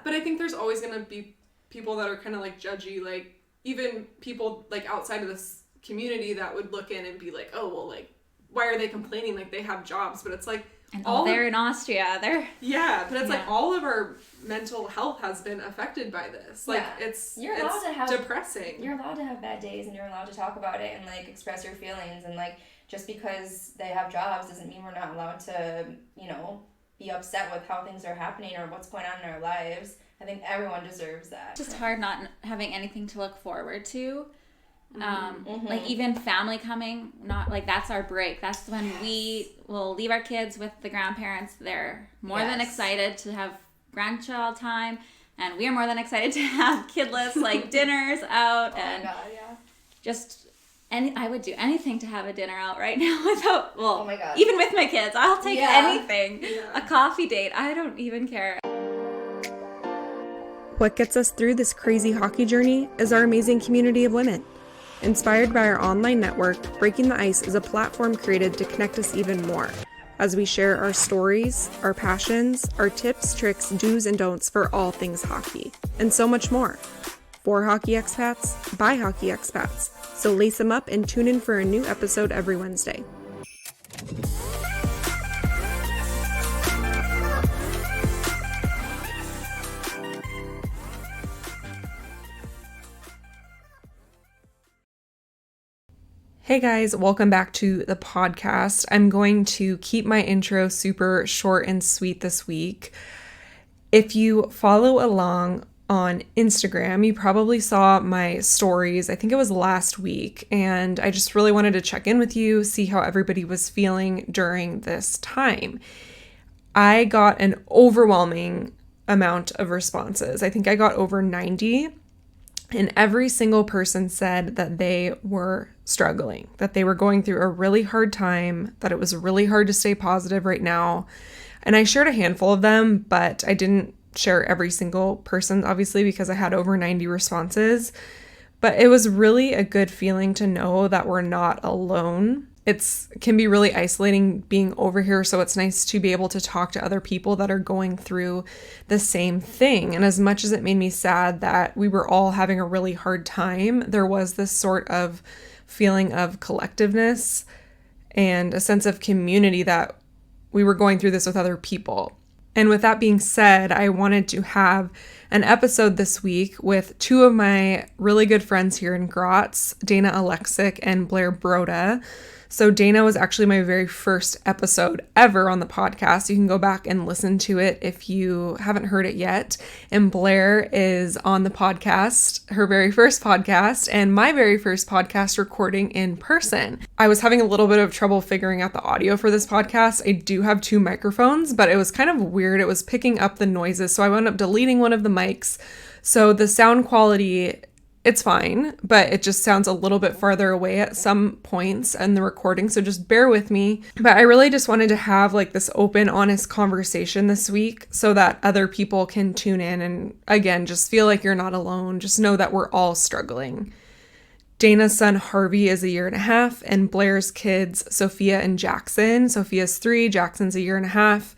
but I think there's always going to be people that are kind of like judgy, like even people like outside of this community that would look in and be like, oh, well, like, why are they complaining? Like, they have jobs, but it's like, and they're in Austria. Yeah, but it's like all of our mental health has been affected by this. Like, it's depressing. You're allowed to have bad days, and you're allowed to talk about it and, like, express your feelings. And, like, just because they have jobs doesn't mean we're not allowed to, you know, be upset with how things are happening or what's going on in our lives. I think everyone deserves that. It's just hard not having anything to look forward to. Like even family coming, not like that's our break. That's when we will leave our kids with the grandparents. They're more than excited to have grandchild time, and we are more than excited to have kidless like dinners out. And my God, yeah. Just I would do anything to have a dinner out right now without oh my God. Even with my kids. I'll take anything. A coffee date. I don't even care. What gets us through this crazy hockey journey is our amazing community of women. Inspired by our online network, Breaking the Ice is a platform created to connect us even more as we share our stories, our passions, our tips, tricks, do's and don'ts for all things hockey, and so much more. For hockey expats, by hockey expats. So lace them up and tune in for a new episode every Wednesday. Hey guys, welcome back to the podcast. I'm going to keep my intro super short and sweet this week. If you follow along on Instagram, you probably saw my stories. I think it was last week, and I just really wanted to check in with you, see how everybody was feeling during this time. I got an overwhelming amount of responses. I think I got over 90. And every single person said that they were struggling, that they were going through a really hard time, that it was really hard to stay positive right now. And I shared a handful of them, but I didn't share every single person, obviously, because I had over 90 responses. But it was really a good feeling to know that we're not alone. It can be really isolating being over here, so it's nice to be able to talk to other people that are going through the same thing. And as much as it made me sad that we were all having a really hard time, there was this sort of feeling of collectiveness and a sense of community that we were going through this with other people. And with that being said, I wanted to have an episode this week with two of my really good friends here in Graz, Oleksuk and Blaire Broda. So Dana was actually my very first episode ever on the podcast. You can go back and listen to it if you haven't heard it yet. And Blaire is on the podcast, her very first podcast, and my very first podcast recording in person. I was having a little bit of trouble figuring out the audio for this podcast. I do have two microphones, but it was kind of weird. It was picking up the noises, so I wound up deleting one of the mics. So the sound quality, it's fine, but it just sounds a little bit farther away at some points in the recording, so just bear with me. But I really just wanted to have like this open, honest conversation this week so that other people can tune in and, again, just feel like you're not alone. Just know that we're all struggling. Dana's son Harvey is 1.5 years, and Blaire's kids, Sophia and Jackson. Sophia's 3, Jackson's 1.5 years.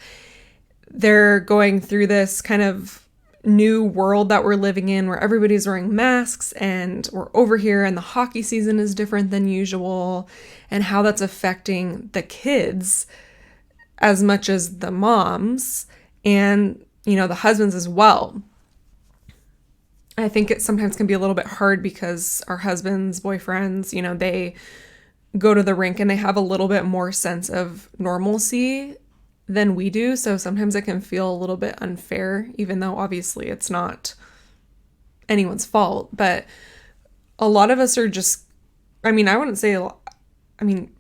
They're going through this kind of new world that we're living in where everybody's wearing masks, and we're over here and the hockey season is different than usual, and how that's affecting the kids as much as the moms and, you know, the husbands as well. I think it sometimes can be a little bit hard because our husbands, boyfriends, you know, they go to the rink and they have a little bit more sense of normalcy than we do, so sometimes it can feel a little bit unfair, even though obviously it's not anyone's fault. But a lot of us are just, I wouldn't say,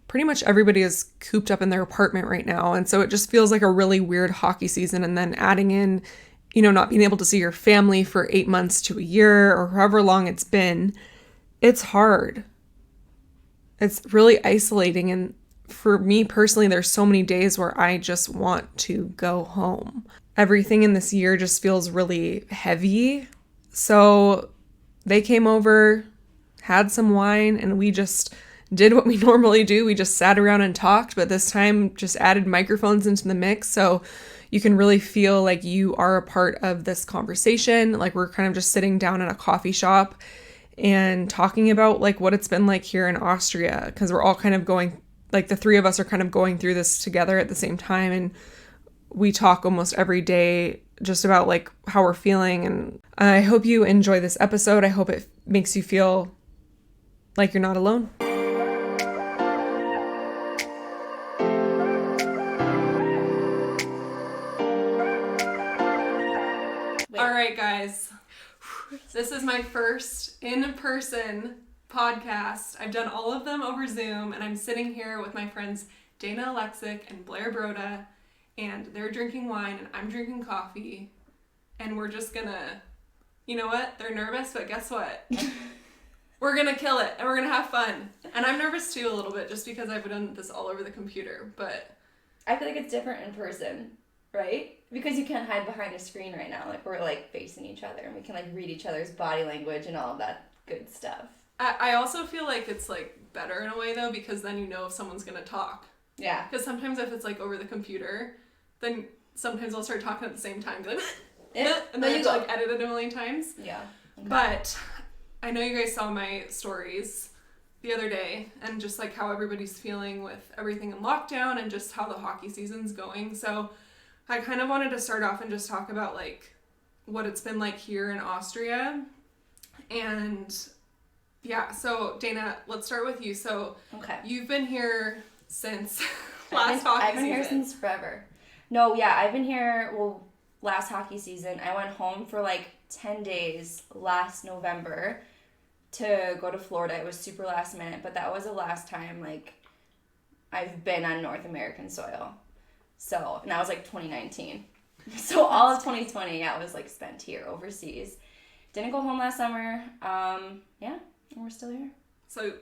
pretty much everybody is cooped up in their apartment right now, and so it just feels like a really weird hockey season, and then adding in, you know, not being able to see your family for 8 months to a year or however long it's been, it's hard. It's really isolating, and for me personally, there's so many days where I just want to go home. Everything in this year just feels really heavy. So they came over, had some wine, and we just did what we normally do. We just sat around and talked, but this time just added microphones into the mix. So you can really feel like you are a part of this conversation. Like we're kind of just sitting down in a coffee shop and talking about like what it's been like here in Austria, because we're all kind of going, like the three of us are kind of going through this together at the same time, and we talk almost every day just about like how we're feeling. And I hope you enjoy this episode. I hope it makes you feel like you're not alone. All right, guys. This is my first in-person podcast. I've done all of them over Zoom, and I'm sitting here with my friends Dana Oleksuk and Blaire Broda, and they're drinking wine and I'm drinking coffee, and we're just gonna, you know what? They're nervous, but guess what? We're gonna kill it, and we're gonna have fun. And I'm nervous too a little bit, just because I've done this all over the computer, but I feel like it's different in person, right? Because you can't hide behind a screen right now. Like, we're, like, facing each other, and we can, like, read each other's body language and all of that good stuff. I also feel like it's, like, better in a way, though, because then you know if someone's gonna talk. Yeah. Because sometimes if it's, like, over the computer, then sometimes I'll start talking at the same time, be like, Yeah. and then I have to, like, edit it a million times. Yeah. Okay. But I know you guys saw my stories the other day, and just, like, how everybody's feeling with everything in lockdown and just how the hockey season's going. So I kind of wanted to start off and just talk about, like, what it's been like here in Austria. And yeah, so Dana, let's start with you. So Okay. you've been here since last hockey season. I've been here since forever. No, yeah, I've been here, well, last hockey season. I went home for like 10 days last November to go to Florida. It was super last minute, but that was the last time, like, I've been on North American soil. So, and that was like 2019. So all of 2020, yeah, was like spent here overseas. Didn't go home last summer. Yeah, and we're still here. So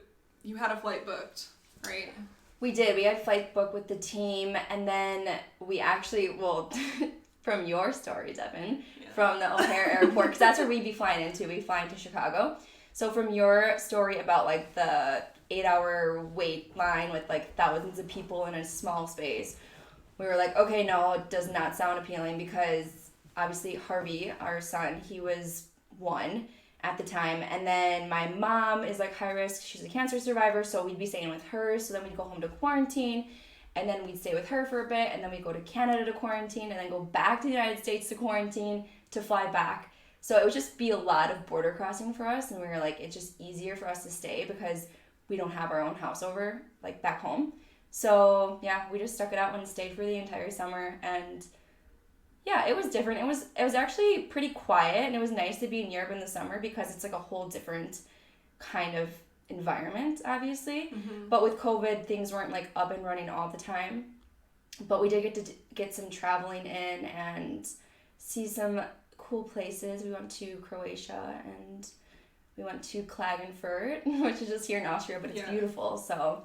you had a flight booked, right? We did. We had flight booked with the team, and then we actually, well, from your story, Devin, from the O'Hare Airport, because that's where we'd be flying into. We fly into Chicago. So from your story about like the 8-hour wait line with like thousands of people in a small space, we were like, okay, no, it does not sound appealing, because obviously Harvey, our son, he was 1 at the time. And then my mom is like high risk. She's a cancer survivor. So we'd be staying with her. So then we'd go home to quarantine, and then we'd stay with her for a bit. And then we'd go to Canada to quarantine, and then go back to the United States to quarantine to fly back. So it would just be a lot of border crossing for us. And we were like, it's just easier for us to stay because we don't have our own house over like back home. So yeah, we just stuck it out and stayed for the entire summer. And yeah, it was different. It was actually pretty quiet, and it was nice to be in Europe in the summer because it's like a whole different kind of environment, obviously. Mm-hmm. But with COVID, things weren't like up and running all the time. But we did get to get some traveling in and see some cool places. We went to Croatia, and we went to Klagenfurt, which is just here in Austria, but it's beautiful. So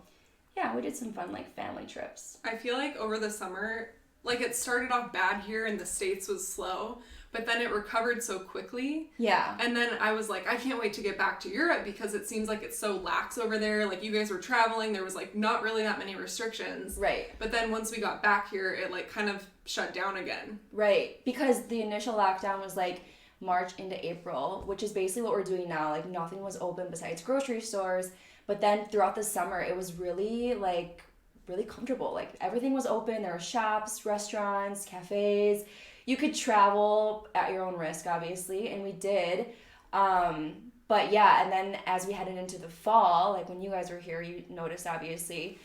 yeah, we did some fun like family trips. I feel like over the summer, like it started off bad here and the States was slow, but then it recovered so quickly. Yeah. And then I was like, I can't wait to get back to Europe because it seems like it's so lax over there. Like you guys were traveling, there was like not really that many restrictions. Right. But then once we got back here, it like kind of shut down again. Right. Because the initial lockdown was like March into April, which is basically what we're doing now. Like nothing was open besides grocery stores. But then throughout the summer, it was really comfortable. Like everything was open. There were shops, restaurants, cafes. You could travel at your own risk, obviously, and we did. But yeah, and then as we headed into the fall, like when you guys were here, you noticed obviously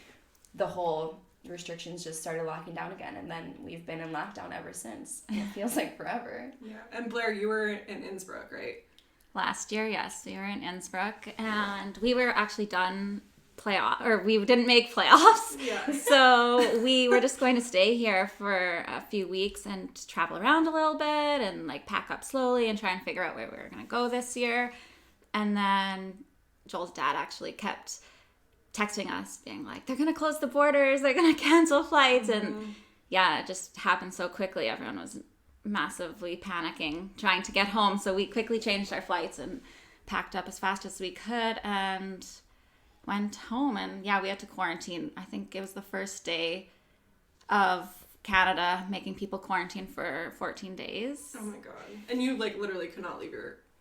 the whole restrictions just started locking down again, and then we've been in lockdown ever since. It feels like forever. Yeah. And Blaire, you were in Innsbruck, right? Last year, yes, we were in Innsbruck, and we were actually done we didn't make playoffs. Yeah. So we were just going to stay here for a few weeks and travel around a little bit and like pack up slowly and try and figure out where we were going to go this year. And then Joel's dad actually kept texting us being like, they're going to close the borders, they're going to cancel flights. Mm-hmm. And yeah, it just happened so quickly. Everyone was massively panicking, trying to get home. So we quickly changed our flights and packed up as fast as we could and went home. And yeah, we had to quarantine. I think it was the first day of Canada, making people quarantine for 14 days. Oh my God. And you like literally could not leave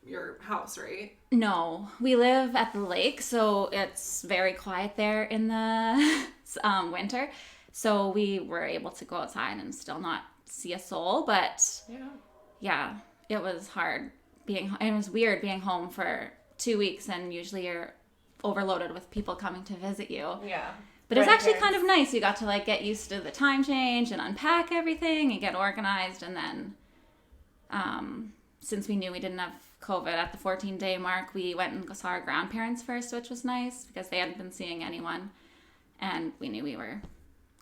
your house, right? No, we live at the lake, so it's very quiet there in the winter. So we were able to go outside and still not see a soul, but yeah, it was hard it was weird being home for 2 weeks, and usually you're overloaded with people coming to visit you. Yeah. But it was actually kind of nice. You got to like get used to the time change and unpack everything and get organized. And then since we knew we didn't have COVID at the 14-day mark, we went and saw our grandparents first, which was nice because they hadn't been seeing anyone. And we knew we were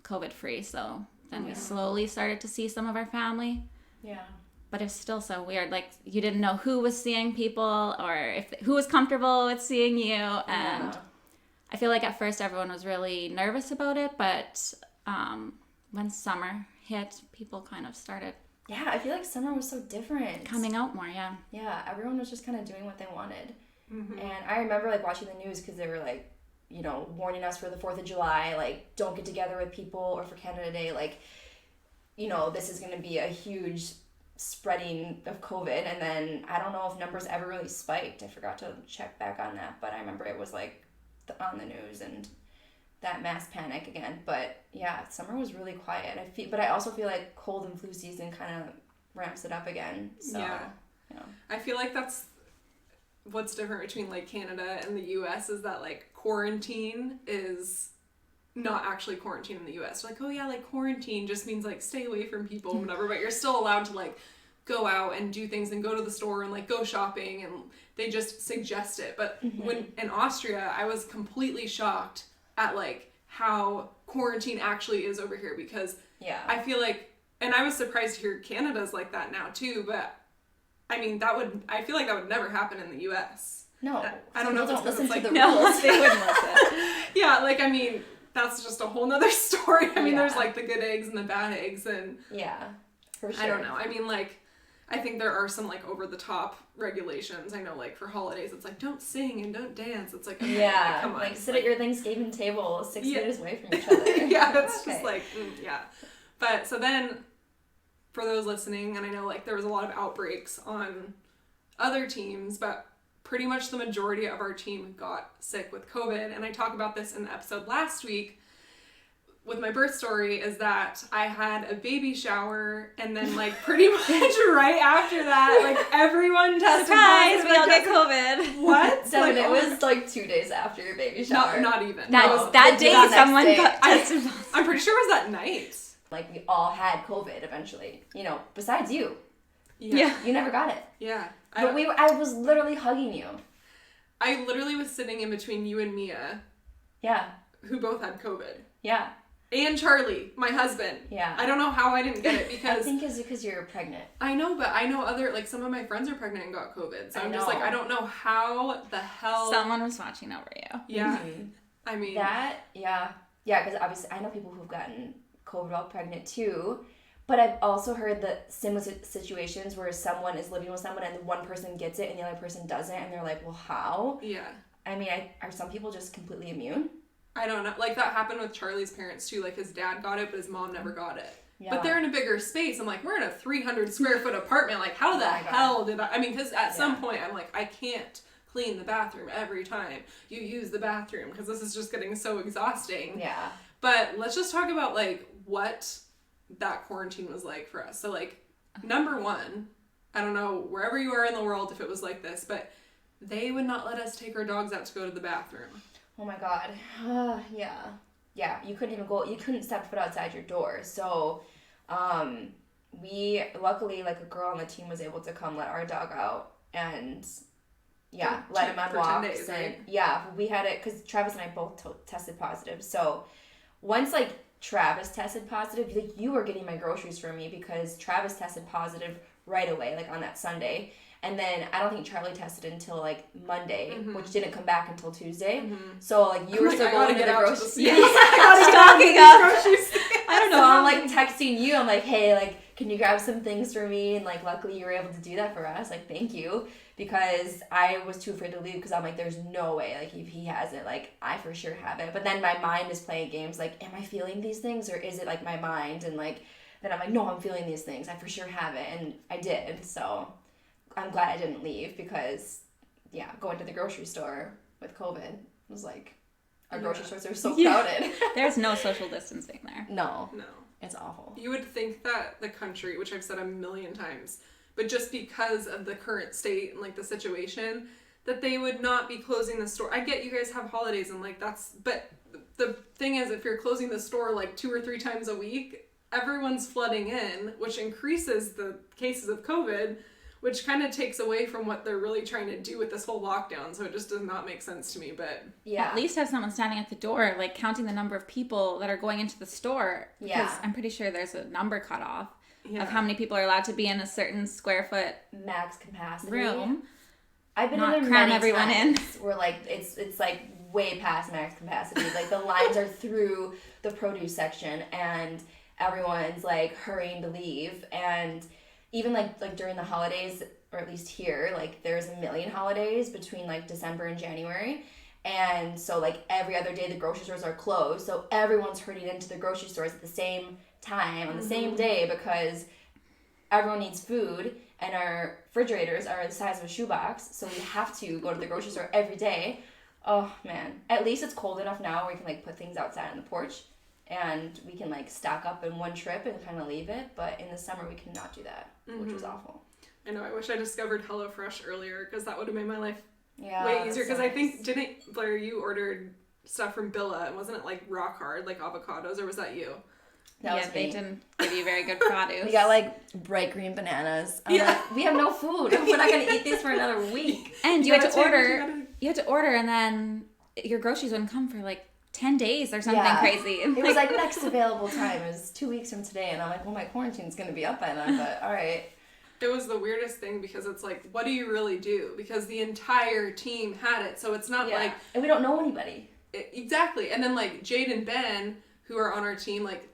COVID-free. So then we slowly started to see some of our family. Yeah. But it's still so weird. Like, you didn't know who was seeing people or who was comfortable with seeing you. And I feel like at first everyone was really nervous about it, but when summer hit, people kind of started. Yeah, I feel like summer was so different. Coming out more, yeah. Yeah, everyone was just kind of doing what they wanted. Mm-hmm. And I remember like watching the news because they were like, you know, warning us for the 4th of July, like, don't get together with people, or for Canada Day, like, you know, this is going to be a huge spreading of COVID. And then I don't know if numbers ever really spiked. I forgot to check back on that, but I remember it was like on the news and that mass panic again. But yeah, summer was really quiet. But I also feel like cold and flu season kind of ramps it up again. So yeah. I feel like that's what's different between like Canada and the US is that like quarantine is not actually quarantine in the US. Like, oh yeah, like quarantine just means like stay away from people and whatever, but you're still allowed to like go out and do things and go to the store and like go shopping, and they just suggest it. But when in Austria, I was completely shocked at like how quarantine actually is over here, because I feel like, and I was surprised to hear Canada's like that now too, but I mean I feel like that would never happen in the US. No. I don't know if it's because it's like the rules. They wouldn't listen. Yeah, like I mean that's just a whole nother story. I mean there's like the good eggs and the bad eggs, and for sure. I don't know. I mean like I think there are some like over the top regulations. I know like for holidays it's like don't sing and don't dance. It's like okay, like, come on. Like sit at your Thanksgiving table 6 meters away from each other. Yeah, it's just like yeah. But so then for those listening, and I know like there was a lot of outbreaks on other teams, but pretty much the majority of our team got sick with COVID. And I talked about this in the episode last week with my birth story, is that I had a baby shower, and then like pretty much right after that, like everyone tested positive. We all get COVID. What? So like, it was like 2 days after your baby shower. Not even. That day someone got tested. I'm pretty sure it was that night. Like we all had COVID eventually, you know, besides you. Yeah. You never got it. Yeah. But I was literally hugging you. I literally was sitting in between you and Mia. Yeah. Who both had COVID. Yeah. And Charlie, my husband. Yeah. I don't know how I didn't get it because... I think it's because you're pregnant. I know, but I know like some of my friends are pregnant and got COVID. So I'm just like, I don't know how the hell... Someone was watching over you. Yeah. Mm-hmm. I mean... Yeah, because obviously I know people who've gotten COVID while pregnant too. But I've also heard that similar situations where someone is living with someone and one person gets it and the other person doesn't, and they're like, well, how? Yeah. I mean, are some people just completely immune? I don't know. Like, that happened with Charlie's parents, too. Like, his dad got it, but his mom never got it. Yeah. But they're in a bigger space. I'm like, we're in a 300 square foot apartment. Like, how the hell did I mean, because at some point, I'm like, I can't clean the bathroom every time you use the bathroom, because this is just getting so exhausting. Yeah. But let's just talk about, like, what that quarantine was like for us. So, like, number one, I don't know wherever you are in the world if it was like this, but they would not let us take our dogs out to go to the bathroom. Oh my god. Yeah, you couldn't step foot outside your door. So we luckily, like, a girl on the team was able to come let our dog out and let him on walks. 10 days, right? Yeah, we had it because Travis and I both tested positive. So once, like, Travis tested positive, like, you were getting my groceries for me because Travis tested positive right away, like on that Sunday. And then I don't think Charlie tested until like Monday, which didn't come back until Tuesday. So like you were still going to the grocery. I don't know. So I'm like texting you. I'm like, hey, like, can you grab some things for me? And like, luckily you were able to do that for us. Like, thank you, because I was too afraid to leave because I'm like, there's no way. Like, if he has it, like, I for sure have it. But then my mind is playing games. Like, am I feeling these things or is it like my mind? And like, then I'm like, no, I'm feeling these things. I for sure have it. And I did. So I'm glad I didn't leave because, yeah, going to the grocery store with COVID was like, our grocery stores are so crowded. There's no social distancing there. No. It's awful. You would think that the country, which I've said a million times, but just because of the current state and like the situation, that they would not be closing the store. I get you guys have holidays and like but the thing is, if you're closing the store like 2 or 3 times a week, everyone's flooding in, which increases the cases of COVID, which kind of takes away from what they're really trying to do with this whole lockdown. So it just does not make sense to me, but... Yeah. At least have someone standing at the door, like counting the number of people that are going into the store. Because I'm pretty sure there's a number cut off of how many people are allowed to be in a certain square foot max capacity room. I've been in there many everyone times where like it's like way past max capacity. Like the lines are through the produce section and everyone's like hurrying to leave. And even like during the holidays, or at least here, like there's a million holidays between like December and January. And so like every other day the grocery stores are closed. So everyone's hurrying into the grocery stores at the same time on the same day because everyone needs food and our refrigerators are the size of a shoebox. So we have to go to the grocery store every day. Oh man. At least it's cold enough now where we can like put things outside on the porch. And we can like stock up in one trip and kind of leave it. But in the summer, we cannot do that, which was awful. I know. I wish I discovered HelloFresh earlier because that would have made my life way easier. Because I think, didn't Blaire, you ordered stuff from Billa and wasn't it like rock hard, like avocados, or was that you? They didn't give you very good produce. We got like bright green bananas. Like, we have no food. We're not going to eat these for another week. And you had to order. You had to order and then your groceries wouldn't come for like 10 days or something crazy. It was like next available time is 2 weeks from today. And I'm like, well, my quarantine's going to be up by then, but all right. It was the weirdest thing because it's like, what do you really do? Because the entire team had it. So it's not like... And we don't know anybody. Exactly. And then like Jade and Ben, who are on our team, like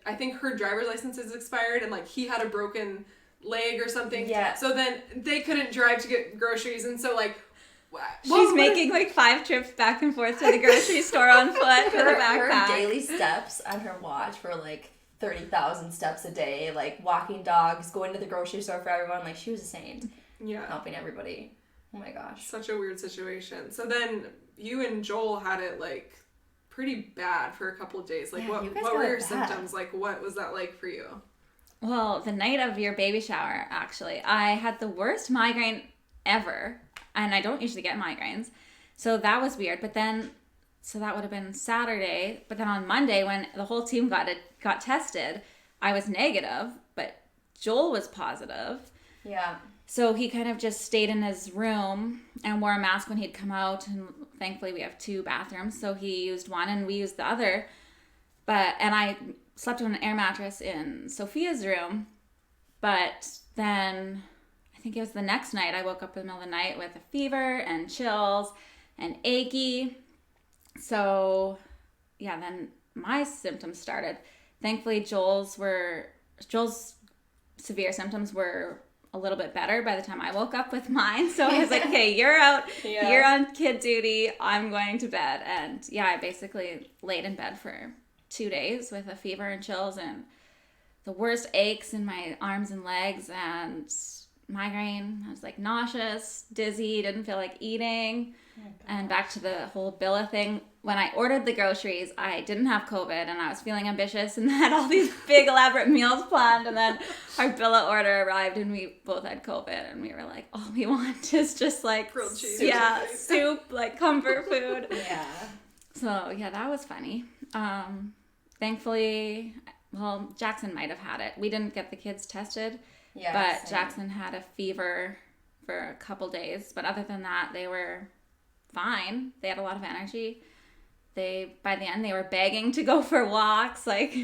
I think her driver's license is expired and like he had a broken leg or something. Yeah. So then they couldn't drive to get groceries. And so like... She's making like 5 trips back and forth to the grocery store on foot with a backpack. Her daily steps on her watch were like 30,000 steps a day, like walking dogs, going to the grocery store for everyone. Like she was a saint. Yeah. Helping everybody. Oh my gosh. Such a weird situation. So then you and Joel had it like pretty bad for a couple of days. Like what were your symptoms? Like what was that like for you? Well, the night of your baby shower, actually, I had the worst migraine ever. And I don't usually get migraines. So that was weird. But then, so that would have been Saturday. But then on Monday, when the whole team got tested, I was negative, but Joel was positive. Yeah. So he kind of just stayed in his room and wore a mask when he'd come out. And thankfully we have 2 bathrooms. So he used one and we used the other. And I slept on an air mattress in Sophia's room. But then... I think it was the next night I woke up in the middle of the night with a fever and chills and achy. So, yeah, then my symptoms started. Thankfully, Joel's severe symptoms were a little bit better by the time I woke up with mine. So I was like, okay, you're out. Yeah. You're on kid duty. I'm going to bed. And yeah, I basically laid in bed for 2 days with a fever and chills and the worst aches in my arms and legs and... migraine. I was like nauseous, dizzy, didn't feel like eating. And back to the whole Billa thing. When I ordered the groceries, I didn't have COVID and I was feeling ambitious and had all these big elaborate meals planned. And then our Billa order arrived and we both had COVID and we were like, all we want is just like grilled cheese. Yeah, soup, like comfort food. Yeah. So yeah, that was funny. Thankfully, well, Jackson might have had it. We didn't get the kids tested. Yeah, but same. Jackson had a fever for a couple days. But other than that, they were fine. They had a lot of energy. By the end, they were begging to go for walks, like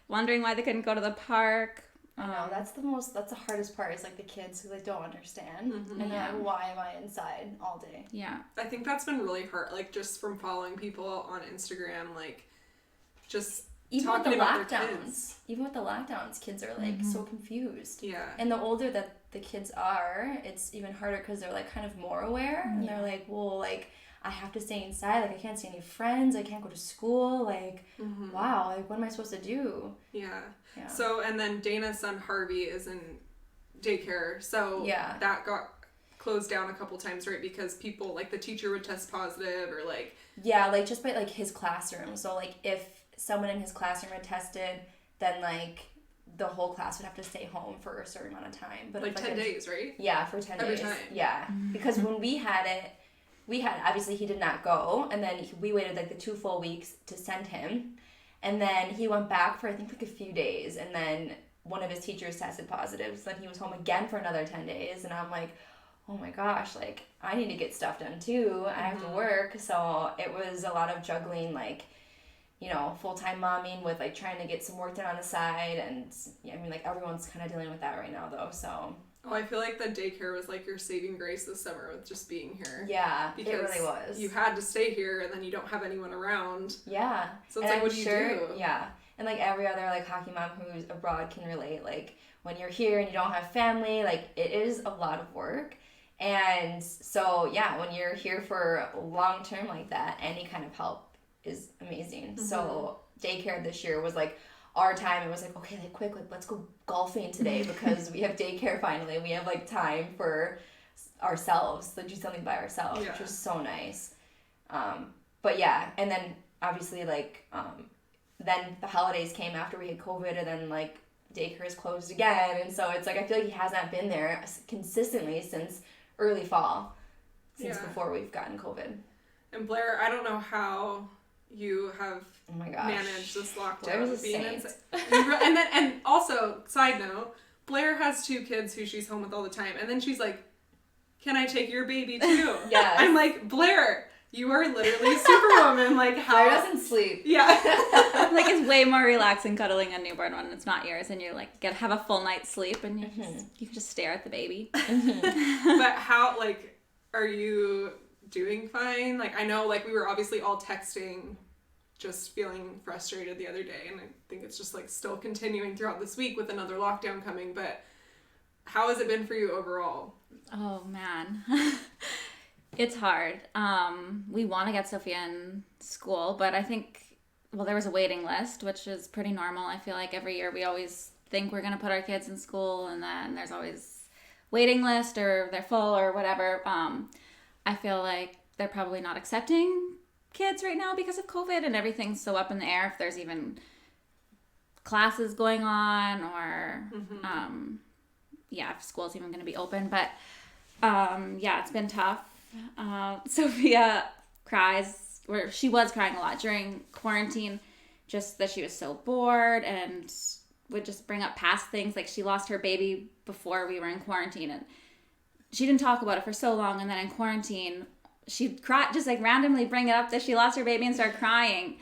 wondering why they couldn't go to the park. I know, that's the hardest part is like the kids who like don't understand. Mm-hmm. And they're like, why am I inside all day? Yeah. I think that's been really hard, like just from following people on Instagram, like just... Even with the lockdowns, kids are like so confused. Yeah. And the older that the kids are, it's even harder because they're like kind of more aware, and they're like, well, like, I have to stay inside, like I can't see any friends, I can't go to school, like wow, like what am I supposed to do? Yeah. So, and then Dana's son Harvey is in daycare, so that got closed down a couple times, right? Because people, like, the teacher would test positive, or like like just by like his classroom. So like if someone in his classroom had tested, then like the whole class would have to stay home for a certain amount of time. But like 10 days, right? Yeah, for 10 Every days. Time. Yeah, because when we had it, obviously he did not go, and then we waited like the 2 full weeks to send him, and then he went back for I think like a few days, and then one of his teachers tested positive, so then he was home again for another 10 days, and I'm like, oh my gosh, like I need to get stuff done too, I have to work. So it was a lot of juggling, like, you know, full-time momming with like trying to get some work done on the side, and I mean like everyone's kind of dealing with that right now though, so. Oh, I feel like the daycare was like your saving grace this summer with just being here. Yeah, because it really was. You had to stay here, and then you don't have anyone around. Yeah. So it's like, what do you do? Yeah. And like every other like hockey mom who's abroad can relate. Like when you're here and you don't have family, like it is a lot of work. And so yeah, when you're here for long term like that, any kind of help is amazing. So daycare this year was like our time. It was like, okay, like quick, like let's go golfing today because we have daycare finally. We have like time for ourselves, to do something by ourselves, which was so nice. But yeah, and then obviously like then the holidays came after we had COVID, and then like daycare is closed again, and so it's like I feel like he hasn't been there consistently since early fall, since before we've gotten COVID. And Blaire, I don't know how you have managed this lockdown being inside. And also, side note, Blaire has 2 kids who she's home with all the time, and then she's like, can I take your baby too? Yeah. I'm like, Blaire, you are literally Superwoman. Like, how? Blaire doesn't sleep. Yeah. Like, it's way more relaxing cuddling a newborn when it's not yours, and you like have a full night's sleep, and you can just stare at the baby. But how, like, are you doing fine? Like, I know, like, we were obviously all texting, just feeling frustrated the other day, and I think it's just like still continuing throughout this week with another lockdown coming. But how has it been for you overall? Oh man. It's hard. We want to get Sophia in school, but I think, well, there was a waiting list, which is pretty normal. I feel like every year we always think we're going to put our kids in school, and then there's always waiting list, or they're full or whatever. I feel like they're probably not accepting kids right now because of COVID, and everything's so up in the air if there's even classes going on, or if school's even going to be open. But it's been tough. Sophia cries, or she was crying a lot during quarantine, just that she was so bored and would just bring up past things. Like, she lost her baby before we were in quarantine, and she didn't talk about it for so long, and then in quarantine she'd cry, just like randomly bring it up that she lost her baby and start crying.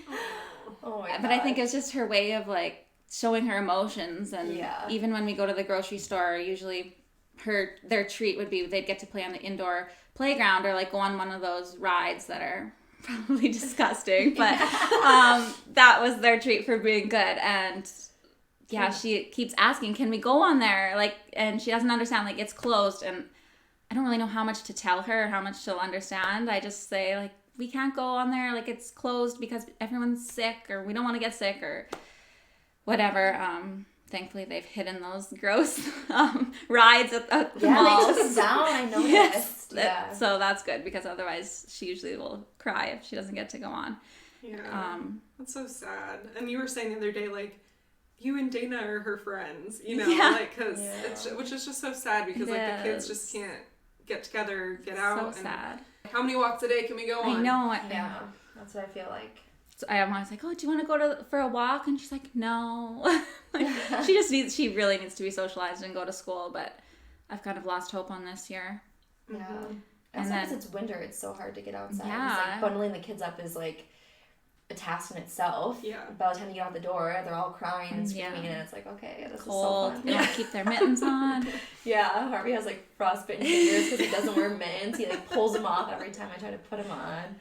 Oh my God. But I think it's just her way of like showing her emotions, and even when we go to the grocery store, usually their treat would be they'd get to play on the indoor playground, or like go on one of those rides that are probably disgusting, but that was their treat for being good. And she keeps asking, can we go on there? Like, and she doesn't understand, like, it's closed, and I don't really know how much to tell her, how much she'll understand. I just say, like, we can't go on there, like, it's closed because everyone's sick, or we don't want to get sick, or whatever. Thankfully, they've hidden those gross rides at the malls. They took them down, I noticed. Yes. Yeah. So that's good, because otherwise she usually will cry if she doesn't get to go on. Yeah. That's so sad. And you were saying the other day, like, you and Dana are her friends, you know? Like, because which is just so sad, because, like, the kids just can't get together, get out. So sad. How many walks a day can we go on? I know. Yeah, that's what I feel like. So I was like, oh, do you want to go for a walk? And she's like, no. Like, she really needs to be socialized and go to school, but I've kind of lost hope on this year. Yeah. And sometimes it's winter, it's so hard to get outside. Yeah. It's like bundling the kids up is like a task in itself. Yeah. By the time you get out the door, they're all crying and screaming, and it's like, okay, this cold. is so fun. They don't keep their mittens on. Yeah, Harvey has like frostbitten fingers because he doesn't wear mittens. He like pulls them off every time I try to put them on.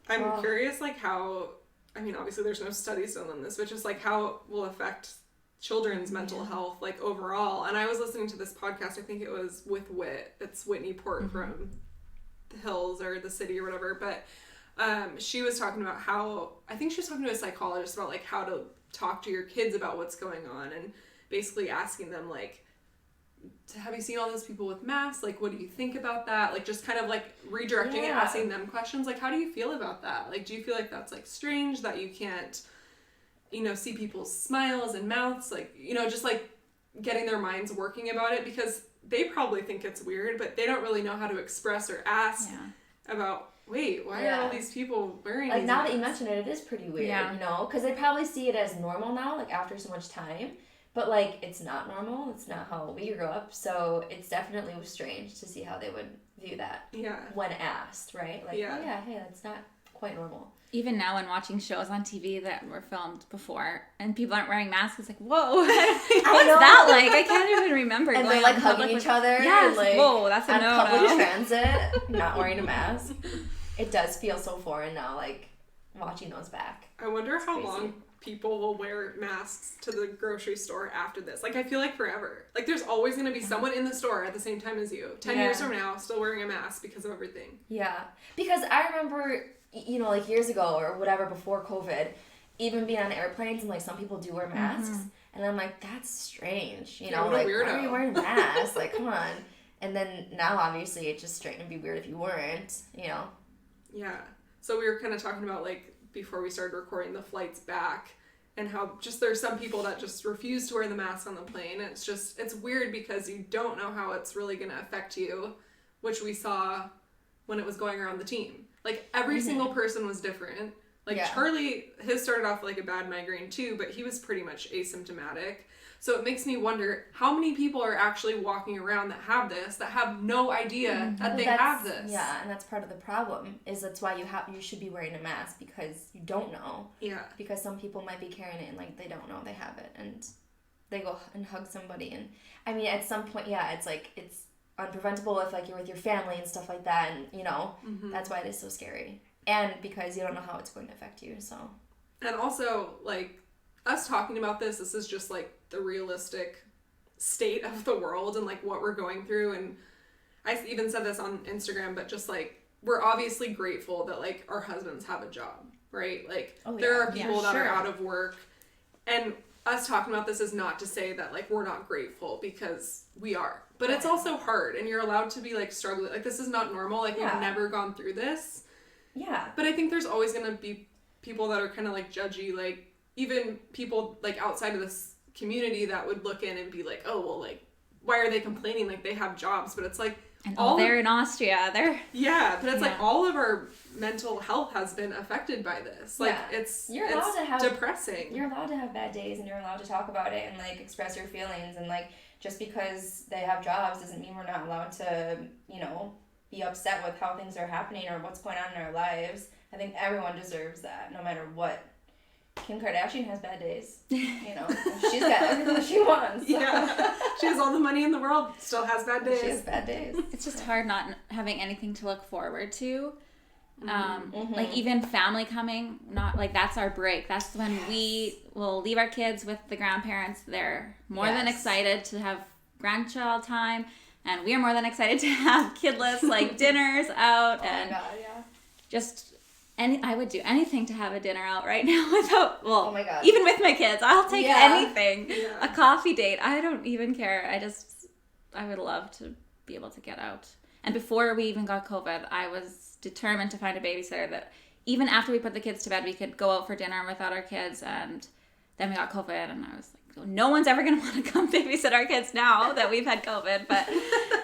I'm curious, like, how, I mean, obviously there's no studies done on this, but just like how it will affect children's mental health, like, overall. And I was listening to this podcast, I think it was with Whit. It's Whitney Port from the Hills or the City or whatever. But she was talking about how, I think she was talking to a psychologist about, like, how to talk to your kids about what's going on, and basically asking them, like, have you seen all those people with masks? Like, what do you think about that? Like, just kind of, like, redirecting and asking them questions. Like, how do you feel about that? Like, do you feel like that's, like, strange that you can't, you know, see people's smiles and mouths? Like, you know, just, like, getting their minds working about it, because they probably think it's weird, but they don't really know how to express or ask about, wait, why are all these people wearing like, these now masks? that you mention it, it is pretty weird, you know? Because they probably see it as normal now, like, after so much time. But, like, it's not normal. It's not how we grew up. So it's definitely strange to see how they would view that when asked, right? Like, oh, yeah, hey, that's not quite normal. Even now when watching shows on TV that were filmed before and people aren't wearing masks, it's like, whoa, what's that like? I can't even remember. And they're, like, hugging each other. Yeah, and, like, whoa, that's a no-no. On public transit, not wearing a mask. It does feel so foreign now, like, watching those back. I wonder how long people will wear masks to the grocery store after this. Like, I feel like forever. Like, there's always going to be someone in the store at the same time as you. 10 years from now, still wearing a mask because of everything. Yeah. Because I remember, you know, like, years ago or whatever, before COVID, even being on airplanes, and, like, some people do wear masks. And I'm like, that's strange. You know, what a like, weirdo. why are you wearing masks? Like, come on. And then now, obviously, it's just straight to be weird if you weren't, you know. Yeah. So we were kind of talking about, like, before we started recording, the flights back, and how just there's some people that just refuse to wear the mask on the plane. And it's weird because you don't know how it's really going to affect you, which we saw when it was going around the team. Like, every single person was different. Like, Charlie, his started off like a bad migraine too, but he was pretty much asymptomatic. So it makes me wonder how many people are actually walking around that have this, that have no idea that they have this. Yeah, and that's part of the problem, is that's why you should be wearing a mask, because you don't know. Yeah. Because some people might be carrying it and, like, they don't know they have it, and they go and hug somebody. And, I mean, at some point, it's like, it's unpreventable if, like, you're with your family and stuff like that, and, you know, that's why it is so scary. And because you don't know how it's going to affect you, so. And also, like, us talking about this is just, like, the realistic state of the world and, like, what we're going through. And I even said this on Instagram, but just, like, we're obviously grateful that, like, our husbands have a job, right? Like, there are people that are out of work. And us talking about this is not to say that, like, we're not grateful, because we are. But it's also hard, and you're allowed to be, like, struggling. Like, this is not normal. Like, we've never gone through this. Yeah. But I think there's always going to be people that are kind of, like, judgy, like, even people, like, outside of this community that would look in and be like, oh, well, like, why are they complaining? Like, they have jobs. But it's like, and they're in Austria. They're but it's like all of our mental health has been affected by this. Like, it's depressing. You're allowed to have bad days, and you're allowed to talk about it and, like, express your feelings. And, like, just because they have jobs doesn't mean we're not allowed to, you know, be upset with how things are happening or what's going on in our lives. I think everyone deserves that, no matter what. Kim Kardashian has bad days, you know. She's got everything she wants. Yeah. She has all the money in the world, still has bad days. She has bad days. It's just hard not having anything to look forward to. Like, even family coming, not like, that's our break. That's when we will leave our kids with the grandparents. They're more than excited to have grandchild time, and we are more than excited to have kidless, like, dinners out. And just I would do anything to have a dinner out right now without, even with my kids. I'll take anything. Yeah. A coffee date. I don't even care. I would love to be able to get out. And before we even got COVID, I was determined to find a babysitter that even after we put the kids to bed, we could go out for dinner without our kids. And then we got COVID, and I was like, no one's ever going to want to come babysit our kids now that we've had COVID. But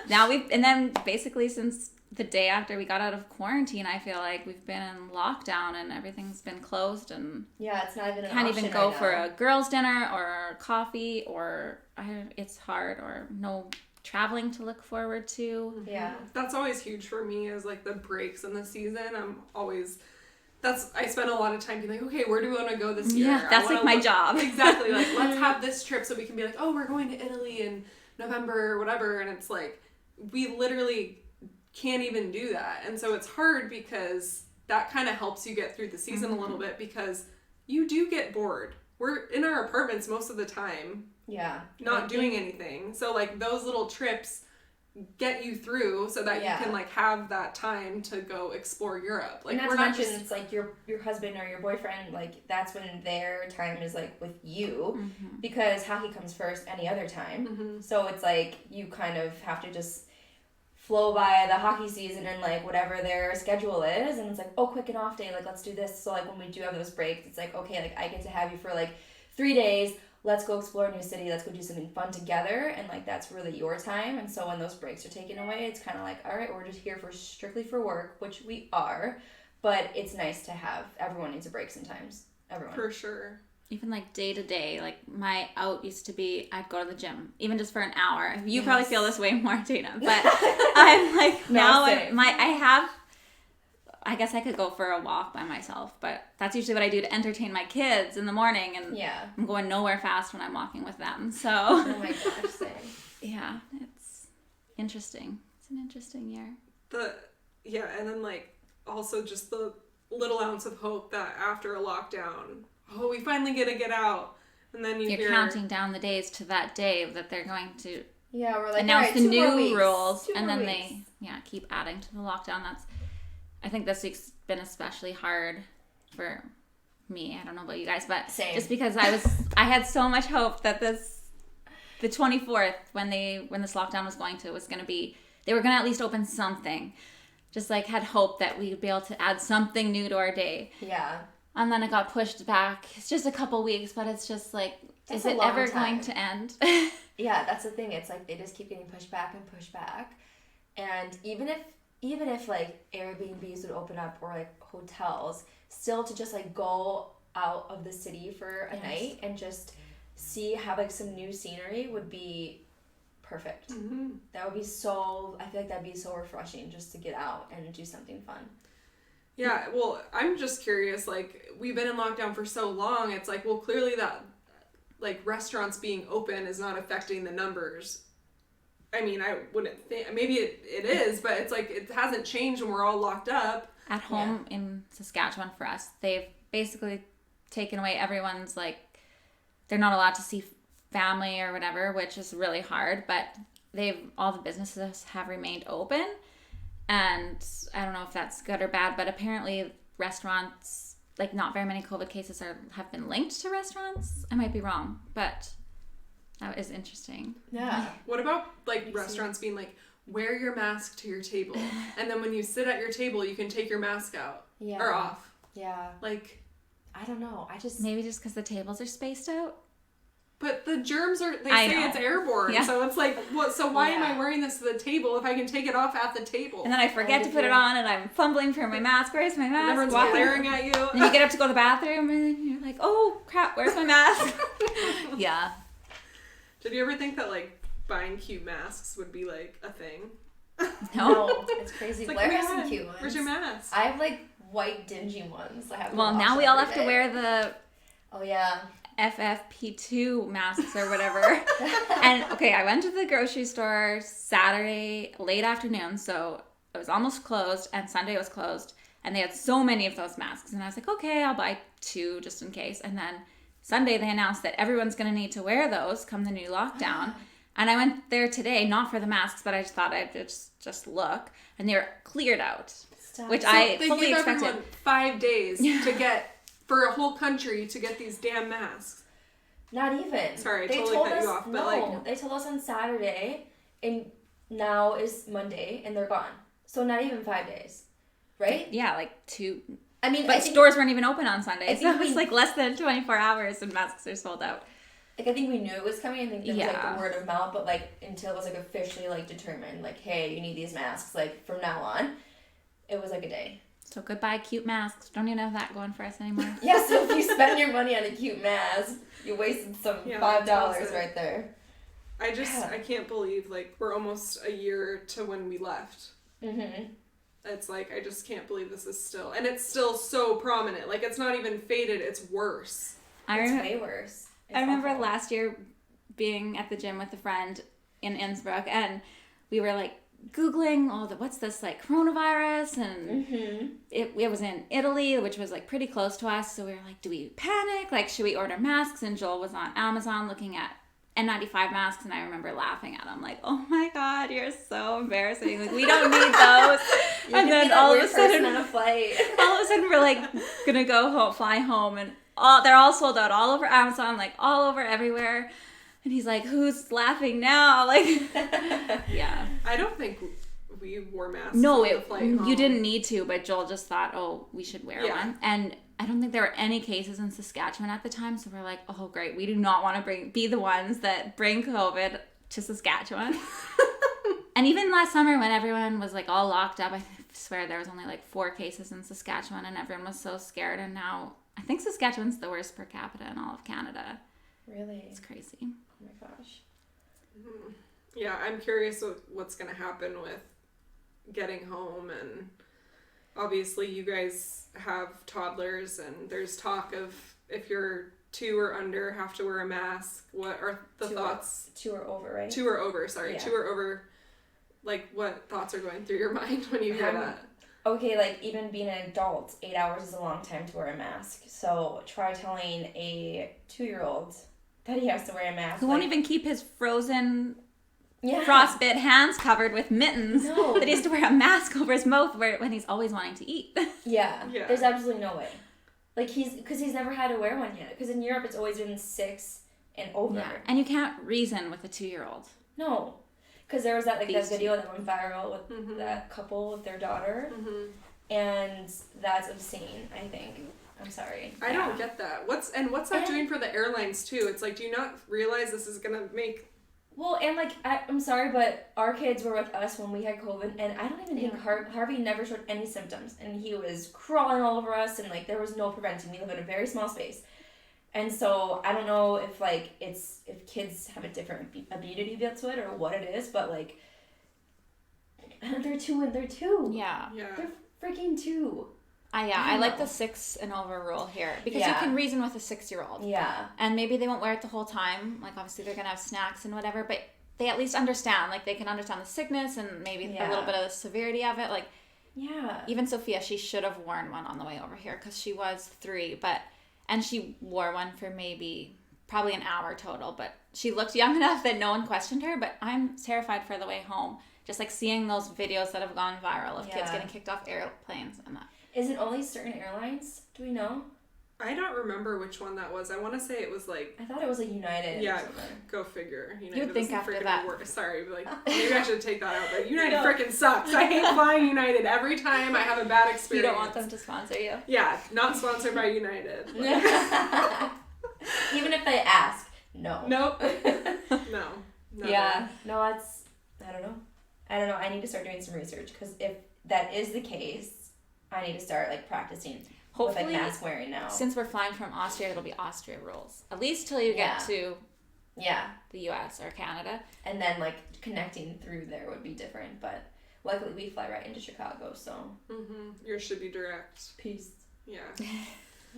now and then basically since the day after we got out of quarantine, I feel like we've been in lockdown and everything's been closed, and it's not even an can't option even go right for now. a girls' dinner or coffee, or it's hard, or no traveling to look forward to. Yeah, that's always huge for me, is, like, the breaks in the season. I spend a lot of time being like, okay, where do we want to go this year? Yeah, that's like my job. Exactly. Like, let's have this trip so we can be like, oh, we're going to Italy in November or whatever. And it's like, we literally can't even do that. And so it's hard, because that kind of helps you get through the season a little bit, because you do get bored. we're in our apartments most of the time. Yeah. Not doing anything. So, like, those little trips get you through so that you can, like, have that time to go explore Europe. Like, and not to mention, it's like your husband or your boyfriend, like, that's when their time is, like, with you, because hockey comes first any other time. So it's like you kind of have to just flow by the hockey season and, like, whatever their schedule is, and it's like, oh, quick, an off day, like, let's do this. So, like, when we do have those breaks, it's like, okay, like, I get to have you for, like, 3 days, let's go explore a new city, let's go do something fun together, and, like, that's really your time. And so when those breaks are taken away, it's kind of like, all right, we're just here strictly for work, which we are, but it's nice to have, everyone needs a break sometimes. Everyone. For sure. Even, like, day to day, like, my out used to be, I'd go to the gym, even just for an hour. You probably feel this way more, Dana, but I'm, like, now I guess I could go for a walk by myself, but that's usually what I do to entertain my kids in the morning, and I'm going nowhere fast when I'm walking with them, so. Oh my gosh, same. Yeah, it's interesting. It's an interesting year. And then, like, also just the little ounce of hope that after a lockdown, we finally get to get out, and then you're counting down the days to that day that they're going to we're like, announce right, the new rules, and then weeks. they keep adding to the lockdown. I think this week's been especially hard for me. I don't know about you guys, but just because I had so much hope that the 24th when this lockdown was going to be, they were going to at least open something. Just, like, had hope that we'd be able to add something new to our day. Yeah. And then it got pushed back. It's just a couple weeks, but it's just like, is it ever going to end? Yeah, that's the thing. It's like they just keep getting pushed back and pushed back. And even if like Airbnbs would open up, or like hotels, still to just like go out of the city for a night and just have like some new scenery would be perfect. That would be I feel like that'd be so refreshing, just to get out and do something fun. Yeah, well, I'm just curious, like, we've been in lockdown for so long, it's like, well, clearly that, like, restaurants being open is not affecting the numbers. I mean, I wouldn't think, maybe it is, but it's like, it hasn't changed when we're all locked up. At home in Saskatchewan for us, they've basically taken away everyone's, like, they're not allowed to see family or whatever, which is really hard, but all the businesses have remained open. And I don't know if that's good or bad, but apparently restaurants, like, not very many COVID cases have been linked to restaurants. I might be wrong, but that is interesting. Yeah. What about, like, restaurants being like, wear your mask to your table, and then when you sit at your table, you can take your mask out or off. Yeah. Like, I don't know. Maybe just because the tables are spaced out. But the germs say it's airborne, so it's like, what? So why am I wearing this to the table if I can take it off at the table? And then I forget to put it on, and I'm fumbling for my mask. Where's my mask? And everyone's glaring at you. And you get up to go to the bathroom, and you're like, oh crap, where's my mask? Yeah. Did you ever think that, like, buying cute masks would be, like, a thing? No, it's crazy. It's like, Blaire has some cute ones. Where's your mask? I have, like, white dingy ones. Now we all have to wear the FFP2 masks or whatever. And okay, I went to the grocery store Saturday late afternoon, so it was almost closed, and Sunday was closed, and they had so many of those masks, and I was like, okay, I'll buy 2 just in case. And then Sunday they announced that everyone's going to need to wear those come the new lockdown. And I went there today, not for the masks, but I just thought I'd just look, and they were cleared out. Which I fully expected. They give everyone 5 days to get, for a whole country to get these damn masks. Not even. Sorry, I totally cut you off. But they told us on Saturday, and now is Monday, and they're gone. So not even 5 days, right? Yeah, like 2. I mean, but stores weren't even open on Sunday, so it's like less than 24 hours, and masks are sold out. Like, I think we knew it was coming. I think there was, like, the word of mouth, but, like, until it was, like, officially, like, determined, like, hey, you need these masks, like, from now on, it was, like, a day. So goodbye cute masks. Don't even have that going for us anymore. Yeah, so if you spend your money on a cute mask, you wasted some $5 right there. I can't believe, like, we're almost a year to when we left. Mm-hmm. It's like, I just can't believe this is still, and it's still so prominent. Like, it's not even faded, it's worse. It's way worse. I remember last year being at the gym with a friend in Innsbruck, and we were, like, Googling all the, what's this, like, coronavirus, and it was in Italy, which was, like, pretty close to us, so we were like, do we panic? Like, should we order masks? And Joel was on Amazon looking at N95 masks, and I remember laughing at him, like, oh my god, you're so embarrassing, like, we don't need those. And then all of a sudden, on a flight. all of a sudden, we're, like, gonna go home, fly home, and they're all sold out all over Amazon, like, all over everywhere. And he's like, who's laughing now? Like, yeah. I don't think we wore masks. No, on the flight home. You didn't need to, but Joel just thought, oh, we should wear one. And I don't think there were any cases in Saskatchewan at the time, so we're like, oh, great. We do not want to be the ones that bring COVID to Saskatchewan. And even last summer when everyone was, like, all locked up, I swear there was only, like, 4 cases in Saskatchewan, and everyone was so scared. And now I think Saskatchewan's the worst per capita in all of Canada. Really? It's crazy. Oh my gosh. Yeah, I'm curious what's going to happen with getting home, and obviously you guys have toddlers, and there's talk of if you're 2 or under have to wear a mask. What are the thoughts? 2 or over, right? 2 or over, sorry. Yeah. 2 or over. Like, what thoughts are going through your mind when you hear that? Okay, like, even being an adult, 8 hours is a long time to wear a mask. So try telling a 2-year-old that he has to wear a mask. Who won't even keep his frozen, yeah. frostbit hands covered with mittens. No. That he has to wear a mask over his mouth when he's always wanting to eat. Yeah. Yeah. There's absolutely no way. Like, because he's never had to wear one yet. Because in Europe, it's always been 6 and over. Yeah. And you can't reason with a 2-year-old. No. Because there was that, like, that These video that went viral with that couple with their daughter. Mm-hmm. And that's obscene, I think. I'm sorry. I don't get that. What's that doing for the airlines too? It's like, do you not realize this is gonna make... Well, and, like, I'm sorry, but our kids were with us when we had COVID, and I don't even think Harvey never showed any symptoms, and he was crawling all over us, and, like, there was no preventing. We live in a very small space. And so I don't know if, like, if kids have a different immunity to it or what it is, but, like, they're 2 and they're 2. Yeah. Yeah. They're freaking 2. I like the 6 and over rule here. Because you can reason with a 6-year-old. Yeah. And maybe they won't wear it the whole time. Like, obviously they're going to have snacks and whatever, but they at least understand. Like, they can understand the sickness and maybe a little bit of the severity of it. Like, even Sophia, she should have worn one on the way over here because she was 3, and she wore one for probably an hour total, but she looked young enough that no one questioned her. But I'm terrified for the way home. Just, like, seeing those videos that have gone viral of kids getting kicked off airplanes and that. Is it only certain airlines? Do we know? I don't remember which one that was. I want to say it was like... I thought it was like United. Yeah, go figure. United You'd think after that. Sorry, but, like, maybe I should take that out. But United freaking sucks. I hate flying United. Every time I have a bad experience. You don't want them to sponsor you? Yeah, not sponsored by United. Even if they ask, no. Nope. No. Yeah. No, it's... I don't know. I need to start doing some research because if that is the case, I need to start, like, practicing hopefully, with, like, mask wearing now. Since we're flying from Austria, it'll be Austria rules. At least till you get to the US or Canada. And then, like, connecting through there would be different. But luckily we fly right into Chicago, so. Yours should be direct. Peace. Yeah.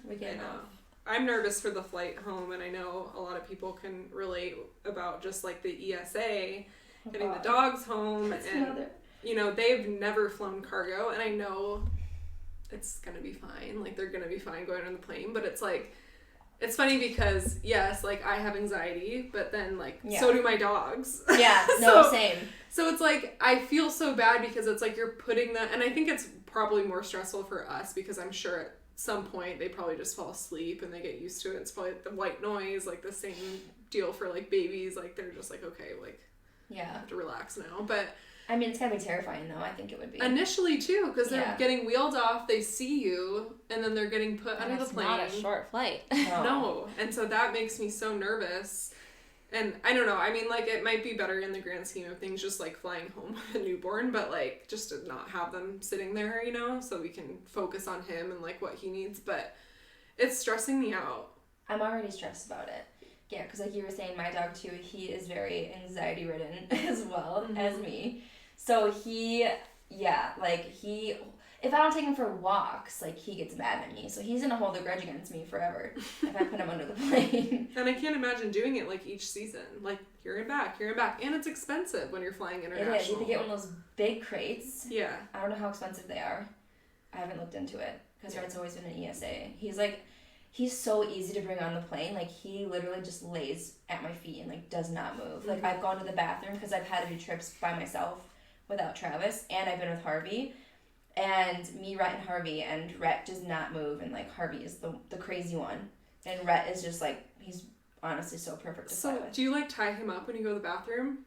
We get off. I'm nervous for the flight home, and I know a lot of people can relate about just, like, the ESA, getting the dogs home. That's and, another. You know, they've never flown cargo, and I know... it's gonna be fine, like, they're gonna be fine going on the plane, but it's like, it's funny because, yes, like, I have anxiety, but then, like, so do my dogs. Yeah, no, same. So it's like, I feel so bad because it's like, you're putting them, and I think it's probably more stressful for us because I'm sure at some point they probably just fall asleep and they get used to it. It's probably the white noise, like, the same deal for, like, babies, like, they're just like, okay, like, I have to relax now, but... I mean, it's gotta be terrifying, though. I think it would be. Initially, too, because they're getting wheeled off, they see you, and then they're getting put under the plane. It's not a short flight. No. And so that makes me so nervous. And I don't know, I mean, like, it might be better in the grand scheme of things, just, like, flying home with a newborn, but, like, just to not have them sitting there, you know, so we can focus on him and, like, what he needs. But it's stressing me out. I'm already stressed about it. Yeah, because, like you were saying, my dog, too, he is very anxiety-ridden as well as me. So it's if I don't take him for walks, like, he gets mad at me. So he's going to hold a grudge against me forever if I put him under the plane. And I can't imagine doing it, like, each season. Like, here and back. And it's expensive when you're flying international. It is. You have to get one of those big crates. Yeah. I don't know how expensive they are. I haven't looked into it because Red's always been an ESA. He's so easy to bring on the plane. Like, he literally just lays at my feet and, like, does not move. Like, I've gone to the bathroom because I've had to do trips by myself without Travis, and I've been with Harvey. And me, Rhett, and Harvey, and Rhett does not move, and, like, Harvey is the crazy one. And Rhett is just, like, he's honestly so perfect to fly with. Do you, like, tie him up when you go to the bathroom?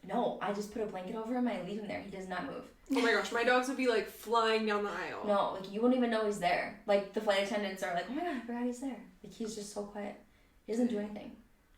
No, I just put a blanket over him and I leave him there. He does not move. Oh my gosh, my dogs would be, like, flying down the aisle. No, like, you wouldn't even know he's there. Like, the flight attendants are like, oh my god, I forgot he's there. Like, he's just so quiet. He doesn't do anything.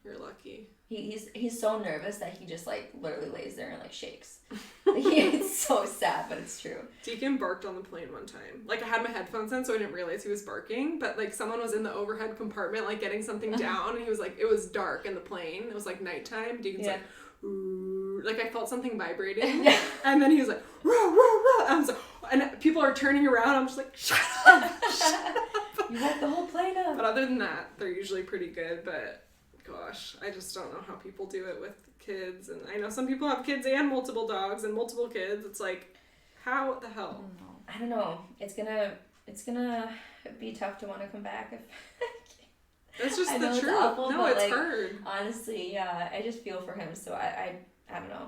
You're lucky. He's so nervous that he just, like, literally lays there and, like, shakes. Like, it's so sad, but it's true. Deacon barked on the plane one time. Like, I had my headphones in, so I didn't realize he was barking, but, like, someone was in the overhead compartment, like, getting something down, and he was like, it was dark in the plane. It was, like, nighttime. Deacon's like, ooh. Like, I felt something vibrating. And then he was like, row, row, row. And I was like, and people are turning around. I'm just like, shut up. Shut up. You woke the whole plane up. But other than that, they're usually pretty good, but gosh, I just don't know how people do it with kids. And I know some people have kids and multiple dogs and multiple kids. It's like, how the hell? I don't know. It's gonna be tough to want to come back if that's just I the know truth. It's awful, no, but, it's like, hard. Honestly, yeah, I just feel for him. So I don't know.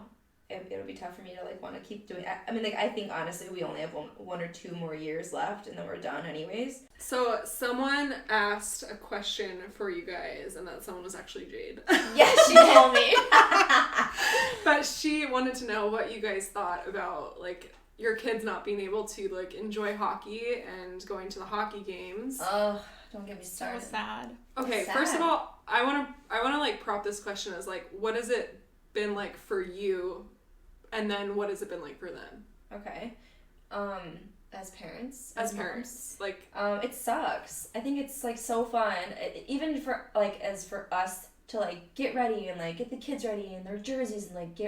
It'll be tough for me to, like, want to keep doing. I mean, like, I think honestly we only have one or two more years left, and then we're done anyways. So someone asked a question for you guys, and that someone was actually Jade. Yeah, she told me. But she wanted to know what you guys thought about, like, your kids not being able to, like, enjoy hockey and going to the hockey games. Oh, don't get me started. So sad. Okay, sad. First of all, I wanna like prop this question as, like, what has it been like for you, and then what has it been like for them? Okay. As parents. As parents, like, it sucks. I think it's, like, so fun, even for, like, as for us to, like, get ready and, like, get the kids ready and their jerseys and, like,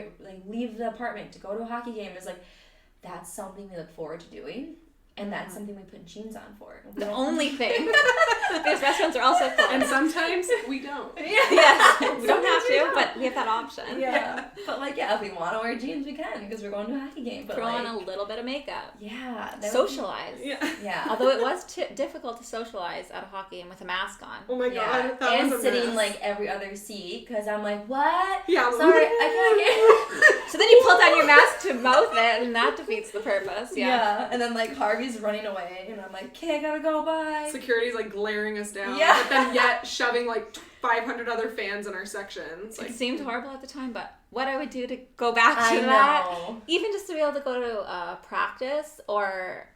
leave the apartment to go to a hockey game is, like, that's something we look forward to doing. And that's something we put jeans on for. The only thing. Because restaurants are also fun. and sometimes we don't. Yes. We don't have to, but we have that option. Yeah. But, like, yeah, if we want to wear jeans, we can, because we're going to a hockey game. But, throw like, on a little bit of makeup. Yeah. Socialize. Yeah. Although it was difficult to socialize at a hockey game with a mask on. Oh my god, that and was a sitting, mess. like, every other seat, because I'm like, what? Yeah. Sorry, I can't get. So then you pull down your mask to mouth it, and that defeats the purpose. Yeah. And then, like, Harvey's running away, and I'm like, okay, I gotta go, bye. Security's, like, glaring us down. Yeah. But then yet shoving, like, 500 other fans in our sections. Like, It seemed horrible at the time, but what I would do to go back to I that, know. even just to be able to go to a practice or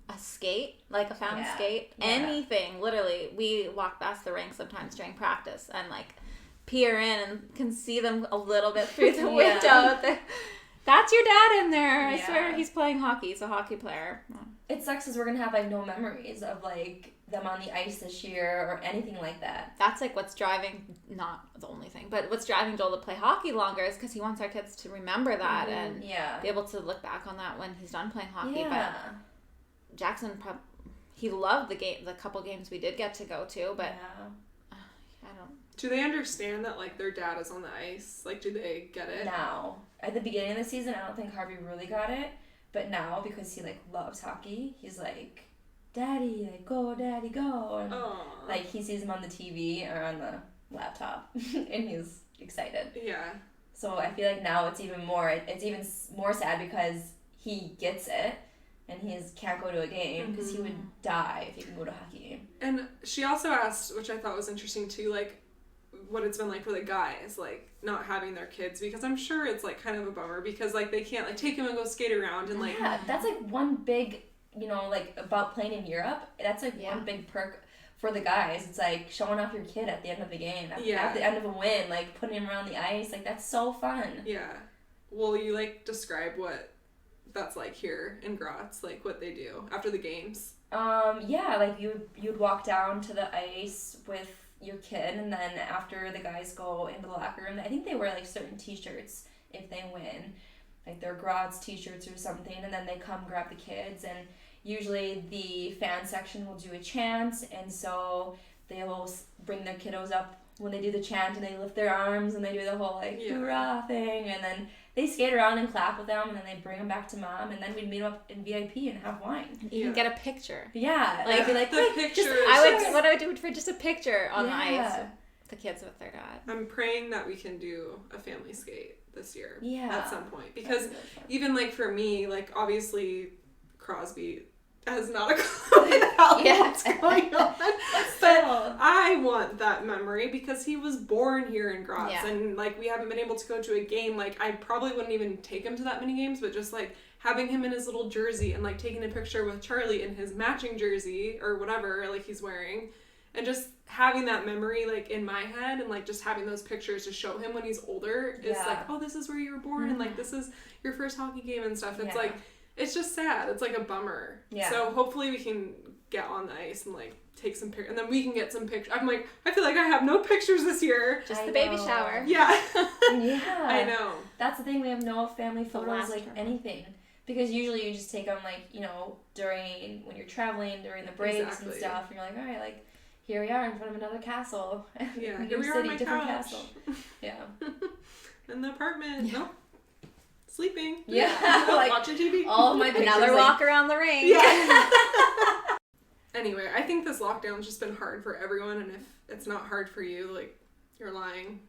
a skate, like a fountain skate, anything, literally. We walk past the rink sometimes during practice and, like, peer in and can see them a little bit through the window. That's your dad in there. I swear he's playing hockey. He's a hockey player. It sucks because we're gonna have, like, no memories of, like, them on the ice this year or anything like that. That's, like, what's driving, not the only thing, but what's driving Joel to play hockey longer is because he wants our kids to remember that and be able to look back on that when he's done playing hockey. But Jackson, he loved the couple games we did get to go to, but I don't. Do they understand that, like, their dad is on the ice? Like, do they get it? Now, at the beginning of the season, I don't think Harvey really got it, but now, because he, like, loves hockey, he's like, Daddy, like, go, Daddy, go. And, like, he sees him on the TV or on the laptop, and he's excited. Yeah. So I feel like now it's even more sad because he gets it, and he can't go to a game because he would die if he can go to a hockey game. And she also asked, which I thought was interesting too, like, what it's been like for the guys, like, not having their kids, because I'm sure it's, like, kind of a bummer because, like, they can't, like, take them and go skate around and, like... Yeah, that's, like, one big, you know, like, about playing in Europe, that's, like, one big perk for the guys. It's, like, showing off your kid at the end of the game, at the end of a win, like, putting him around the ice, like, that's so fun. Yeah. Will you, like, describe what that's like here in Graz, like, what they do after the games? Yeah, like, you'd walk down to the ice with your kid, and then after the guys go into the locker room, I think they wear, like, certain t-shirts if they win, like their Graz t-shirts or something, and then they come grab the kids, and usually the fan section will do a chant, and so they will bring their kiddos up when they do the chant, and they lift their arms, and they do the whole, like, hoorah thing, and then they skate around and clap with them, and then they bring them back to mom, and then we'd meet up in VIP and have wine. And even get a picture. Yeah. Like, the picture. What I would do for just a picture on the ice. The kids with their dad. I'm praying that we can do a family skate this year. Yeah. At some point. Because even, like, for me, like, obviously Crosby has not a clue what's going on. But I want that memory because he was born here in Graz. Yeah. And, like, we haven't been able to go to a game. Like, I probably wouldn't even take him to that many games, but just, like, having him in his little jersey and, like, taking a picture with Charlie in his matching jersey or whatever, like, he's wearing. And just having that memory, like, in my head and, like, just having those pictures to show him when he's older is like, oh, this is where you were born and, like, this is your first hockey game and stuff. It's like, it's just sad. It's like a bummer. Yeah. So hopefully we can get on the ice and, like, take some pictures. And then we can get some pictures. I'm like, I feel like I have no pictures this year. Just the baby shower. Yeah. Yeah. I know. That's the thing. We have no family photos, like, anything. Because usually you just take them, like, you know, when you're traveling, during the breaks and stuff. And you're like, all right, like, here we are in front of another castle. Yeah, here we are on my couch. Castle. Yeah. In the apartment. Yeah. Nope. Sleeping. Yeah. Like, watching TV. All of my pictures. Another walk around the ring. Yeah. Anyway, I think this lockdown's just been hard for everyone, and if it's not hard for you, like, you're lying.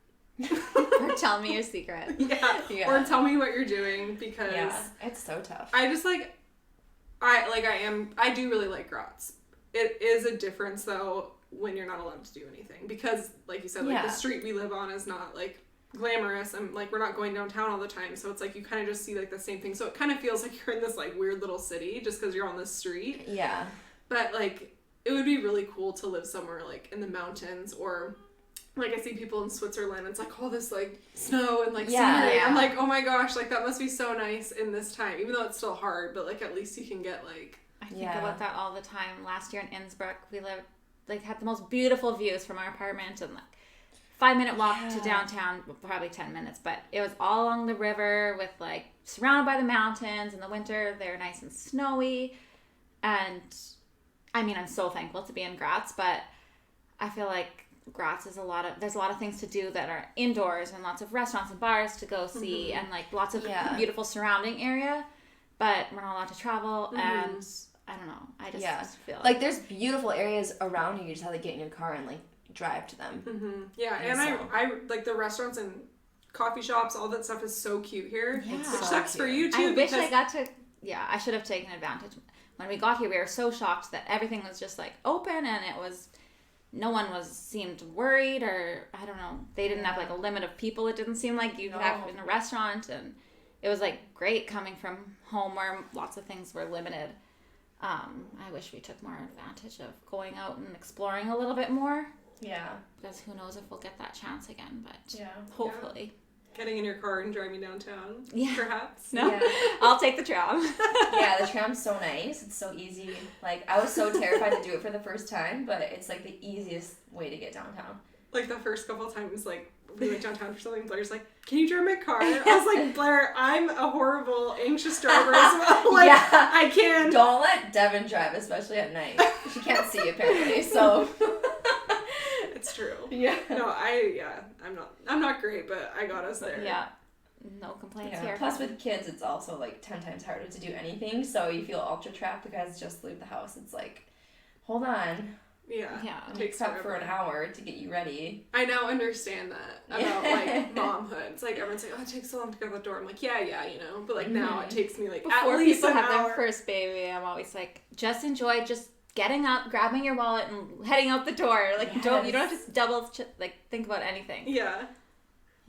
Or tell me your secret. Yeah. Or tell me what you're doing, because it's so tough. I just, like, I do really like Graz. It is a difference, though, when you're not allowed to do anything, because, like you said, like, the street we live on is not, like, glamorous, and, like, we're not going downtown all the time, so it's like you kind of just see, like, the same thing, so it kind of feels like you're in this, like, weird little city just because you're on this street. Yeah. But, like, it would be really cool to live somewhere, like, in the mountains, or, like, I see people in Switzerland, it's like all this, like, snow and, like, scenery. I'm like, oh my gosh, like, that must be so nice in this time, even though it's still hard, but, like, at least you can get, like, I think about that all the time. Last year in Innsbruck, we lived, like, had the most beautiful views from our apartment, and, like, 5-minute walk to downtown, probably 10 minutes, but it was all along the river with, like, surrounded by the mountains. In the winter, they're nice and snowy, and, I mean, I'm so thankful to be in Graz, but I feel like Graz is there's a lot of things to do that are indoors, and lots of restaurants and bars to go see, and, like, lots of beautiful surrounding area, but we're not allowed to travel, and I don't know, I just feel like there's beautiful areas around you just have to get in your car and, like, drive to them. Yeah, and I like the restaurants and coffee shops, all that stuff is so cute here, which sucks for you too. I wish I got to, I should have taken advantage. When we got here, we were so shocked that everything was just, like, open, and no one seemed worried, or I don't know, they didn't have, like, a limit of people, it didn't seem like you have in a restaurant, and it was, like, great coming from home where lots of things were limited. I wish we took more advantage of going out and exploring a little bit more. Yeah. Because who knows if we'll get that chance again, but hopefully. Getting in your car and driving downtown, perhaps. No, I'll take the tram. Yeah, the tram's so nice. It's so easy. Like, I was so terrified to do it for the first time, but it's, like, the easiest way to get downtown. Like, the first couple of times, like, we went downtown for something, Blaire's like, can you drive my car? I was like, Blaire, I'm a horrible, anxious driver as well. Like, I can. Don't let Devin drive, especially at night. She can't see, apparently, so... It's true. Yeah. No, I'm not great, but I got us there. Yeah. No complaints here. Plus with kids, it's also, like, 10 times harder to do anything, so you feel ultra trapped because just leave the house. It's like, hold on. Yeah. It takes up for an hour to get you ready. I now understand that about, like, momhood. It's like, everyone's like, oh, it takes so long to go to the door. I'm like, yeah, you know, but, like, now it takes me, like, before at least people an have hour. their first baby, I'm always like, just enjoy getting up, grabbing your wallet, and heading out the door. Like, you don't have to think about anything. Yeah.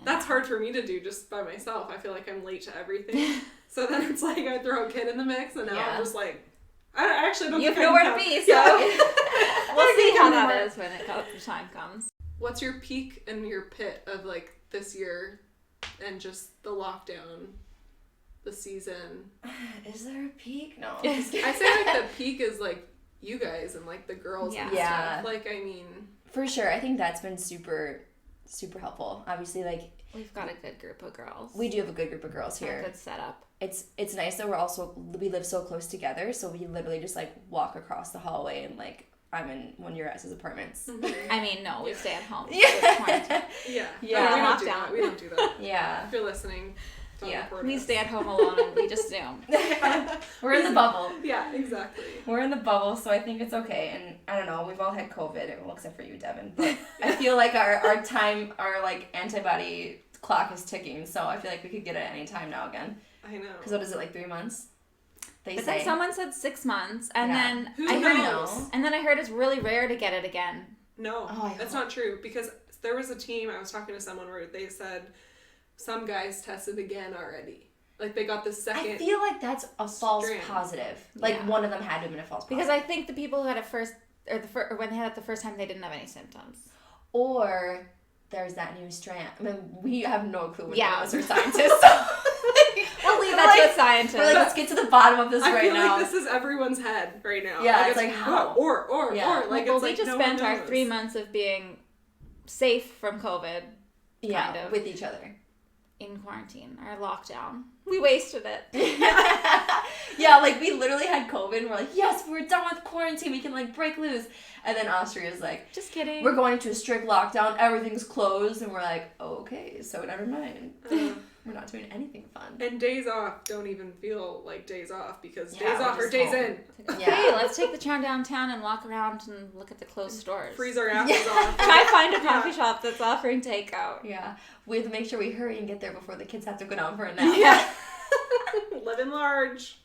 That's hard for me to do just by myself. I feel like I'm late to everything. So then it's like I throw a kid in the mix, and now I'm just like, I actually don't think I can. You have nowhere to be, so we'll see how that is when the time comes. What's your peak and your pit of, like, this year and just the lockdown, the season? Is there a peak? No. I say, like, the peak is, like, you guys and, like, the girls and stuff. Like, I mean... For sure. I think that's been super super helpful. Obviously, like, we've got a good group of girls. We do have a good group of girls here. A good setup. It's nice that we live so close together, so we literally just like walk across the hallway and like I'm in one of your guys' apartments. I mean, no, we stay at home. Yeah. Yeah. We don't do that. Yeah. If you're listening, don't record we us. stay at home alone and we just Zoom. We're in the bubble. Yeah, exactly. We're in the bubble, so I think it's okay. And I don't know, we've all had COVID, well, except for you, Devin. But I feel like our time, our like antibody clock is ticking, so I feel like we could get it any time now again. I know. Because what is it, like 3 months? But then someone said 6 months, and then I heard it's really rare to get it again. No, that's not true. Because there was a team, I was talking to someone where they said some guys tested again already. Like they got the second. I feel like that's a false positive. Like one of them had to have been a false positive. Because I think the people who had it first, or when they had it the first time, they didn't have any symptoms. Or there's that new strand. I mean, we have no clue what none of us are scientists. We'll leave that to scientists. We're like, let's get to the bottom of this right now. I feel now. like this is everyone's head right now. Yeah, like, it's like how? Or. Like, well, it's we like just spent our 3 months of being safe from COVID. Kind of. With each other. In quarantine, our lockdown. We wasted it. Yeah, like we literally had COVID and we're like, yes, we're done with quarantine. We can like break loose. And then Austria's like, just kidding. We're going into a strict lockdown. Everything's closed. And we're like, okay, so never mind. We're not doing anything fun. And days off don't even feel like days off because days off are days in. Hey, let's take the tram downtown and walk around and look at the closed stores. Freeze our asses off. Try to find a coffee shop that's offering takeout. Yeah. We have to make sure we hurry and get there before the kids have to go down for a nap. Yeah. Living large.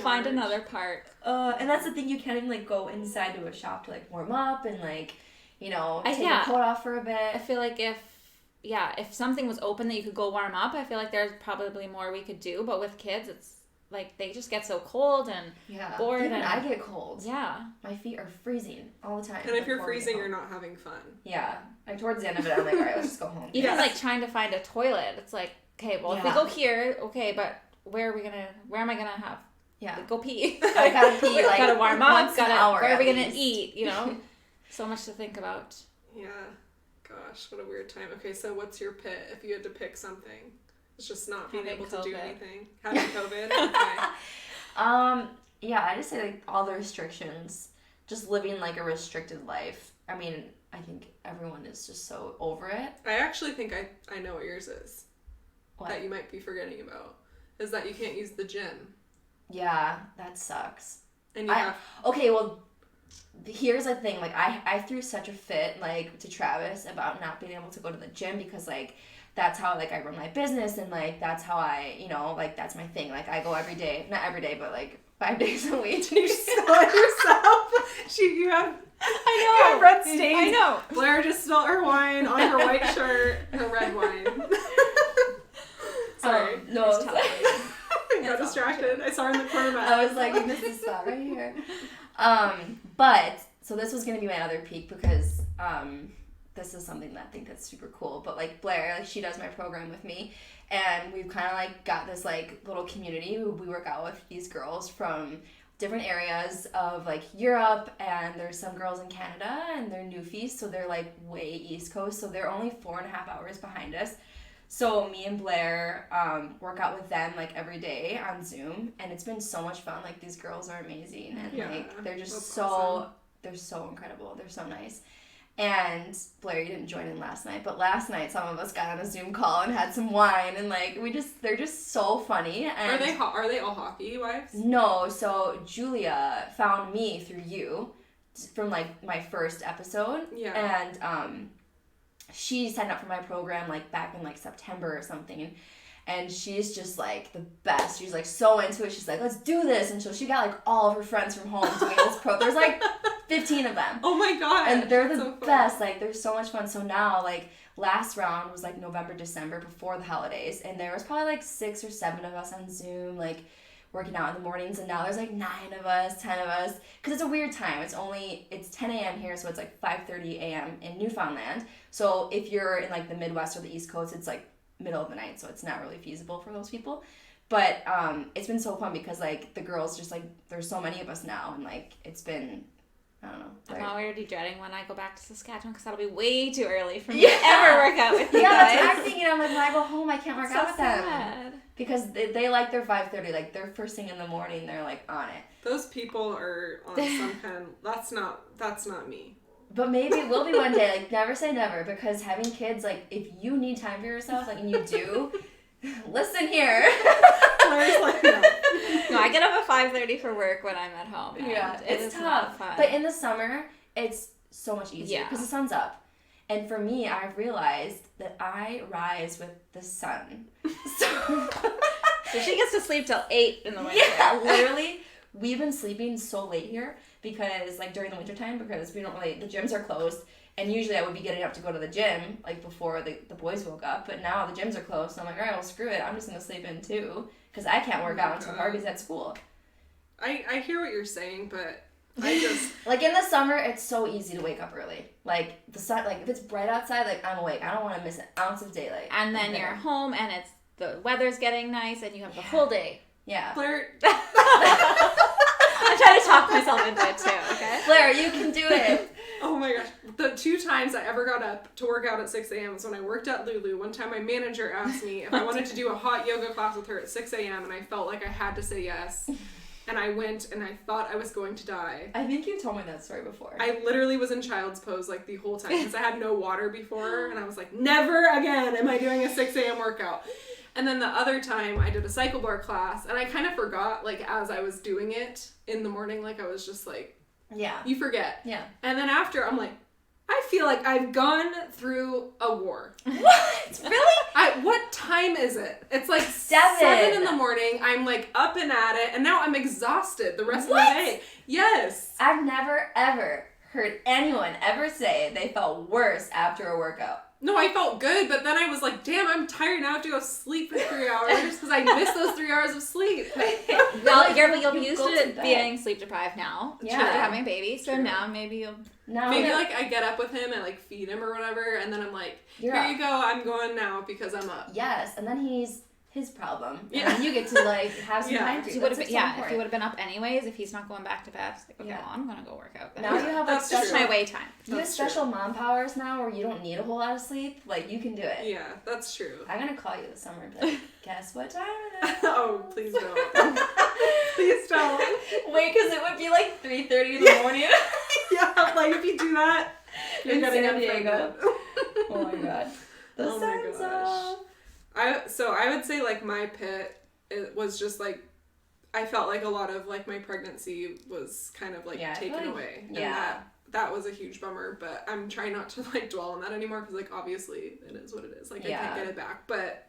Find another park. And that's the thing, you can't even like go inside to a shop to like warm up and like, you know, take your coat off for a bit. I feel like if something was open that you could go warm up, I feel like there's probably more we could do. But with kids, it's like they just get so cold and bored. Even and I get cold. Yeah. My feet are freezing all the time. And if you're freezing, you're not having fun. Yeah. Like towards the end of it, I'm like, all right, let's just go home. Even like trying to find a toilet, it's like, okay, well, if we go here, okay, but where am I gonna have? Yeah. Go pee. I gotta pee. Like, gotta warm up. Where are we gonna least. eat? You know, so much to think about. Yeah. Gosh, what a weird time. Okay, so what's your pit if you had to pick something? It's just not being able to do anything. Having COVID. Okay. Yeah, I just say like all the restrictions, just living like a restricted life. I mean, I think everyone is just so over it. I actually think I know what yours is. What? That you might be forgetting about. Is that you can't use the gym. Yeah, that sucks. And you have... Okay, well, here's the thing. Like, I threw such a fit, like, to Travis about not being able to go to the gym because, like, that's how, like, I run my business and, like, that's how I, you know, like, that's my thing. Like, I go every day. Not every day, but, like, 5 days a week. You spilled yourself. You have... I know. You have red stains. I know. Blaire just spilled her wine on her white shirt, her red wine. Sorry. No, I got distracted. I saw her in the corner. I was like, this is spot right here. But so this was gonna be my other peak because this is something that I think that's super cool. But like Blaire, like she does my program with me, and we've kind of like got this like little community. We work out with these girls from different areas of like Europe, and there's some girls in Canada, and they're newfies, so they're like way East Coast, so they're only 4.5 hours behind us. So me and Blaire work out with them like every day on Zoom, and it's been so much fun. Like these girls are amazing, and like they're just awesome. They're so incredible. They're so nice. And Blaire, you didn't join in last night, but last night some of us got on a Zoom call and had some wine, and like they're just so funny. And are they all hockey wives? No, so Julia found me through you from like my first episode. Yeah. And she signed up for my program like back in like September or something, and she's just like the best. She's like so into it. She's like, let's do this. And so she got like all of her friends from home doing this there's like 15 of them. Oh my god. And they're the best. Like they're so much fun. So now like last round was like November, December before the holidays, and there was probably like 6 or 7 of us on Zoom like working out in the mornings, and now there's like 9 of us, 10 of us, because it's a weird time. It's 10 a.m. here, so it's like 5:30 a.m. in Newfoundland. So if you're in like the Midwest or the East Coast, it's like middle of the night, so it's not really feasible for those people. But it's been so fun because like the girls just like there's so many of us now, and like it's been I don't know. I'm already dreading when I go back to Saskatchewan because that'll be way too early for me to ever work out with you guys. That's what I'm thinking. I'm like, when I go home, I can't work out with sad. them. Because they like their 5:30, like their first thing in the morning, they're like on it. Those people are on some kind. That's not me. But maybe it will be one day. Like, never say never, because having kids, like, if you need time for yourself, like, and you do, listen here. Claire's like, no. No, I get up at 5:30 for work when I'm at home. Yeah, it's tough. Fun. But in the summer, it's so much easier because the sun's up. And for me, I've realized that I rise with the sun. So she gets to sleep till 8 in the winter. Yeah, literally, we've been sleeping so late here because, like, during the wintertime, because we don't really, the gyms are closed. And usually I would be getting up to go to the gym, like, before the boys woke up. But now the gyms are closed, so I'm like, all right, well, screw it. I'm just going to sleep in, too. Because I can't work out until Harvey's at school. I hear what you're saying, but I just... Like, in the summer, it's so easy to wake up early. Like, the sun, like, if it's bright outside, like, I'm awake. I don't want to miss an ounce of daylight. And then you're home, and the weather's getting nice, and you have the whole day. Yeah. Blaire... I'm trying to talk myself into it, too, okay? Blaire, you can do it. Oh my gosh. The 2 times I ever got up to work out at 6 a.m. was when I worked at Lulu. One time my manager asked me if I wanted to do a hot yoga class with her at 6 a.m. and I felt like I had to say yes. And I went and I thought I was going to die. I think you told me that story before. I literally was in child's pose like the whole time because I had no water before and I was like, never again am I doing a 6 a.m. workout. And then the other time I did a cycle bar class and I kind of forgot like as I was doing it in the morning, like I was just like, yeah. You forget. Yeah. And then after I'm like, I feel like I've gone through a war. What? Really? What time is it? It's like 7 in the morning. I'm like up and at it, and now I'm exhausted the rest of the day. Yes. I've never, ever heard anyone ever say they felt worse after a workout. No, I felt good, but then I was like, damn, I'm tired now. I have to go sleep for 3 hours because I missed those 3 hours of sleep. Well, you'll be used to being sleep deprived now. Yeah. After having a baby, so now maybe you'll... Maybe like I get up with him and like feed him or whatever, and then I'm like, here you go, I'm going now because I'm up. Yes, and then he's his problem. And then you get to like have some time for you. If he would have been up anyways, if he's not going back to bed, it's like, okay, well, I'm gonna go work out then. Now you have like that's my way time. You have special mom powers now where you don't need a whole lot of sleep. Like you can do it. Yeah, that's true. I'm gonna call you this summer and be like, guess what time it is? Oh, please don't. Please don't. Wait, because it would be like 3:30 in the morning. Yeah, like if you do that, you're in getting San Diego. Oh my god. The oh my sun's gosh. up. I would say like my pit, it was just like I felt like a lot of like my pregnancy was kind of like taken away. And that was a huge bummer, but I'm trying not to like dwell on that anymore because like obviously it is what it is. Like I can't get it back. But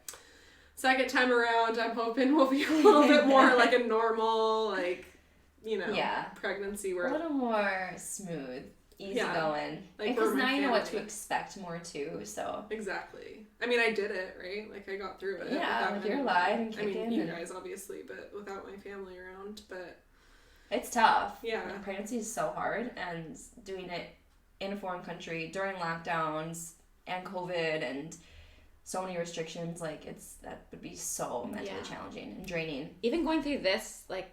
second time around, I'm hoping we'll be a little bit more like a normal like, you know, pregnancy where a little more smooth. Easy going. Like because now you know what to expect more too, so. Exactly. I mean, I did it, right? Like, I got through it. Yeah, with your life and kicking. I mean, you guys, obviously, but without my family around, but. It's tough. Yeah. And pregnancy is so hard, and doing it in a foreign country during lockdowns and COVID and so many restrictions, like, that would be so mentally challenging and draining. Even going through this, like,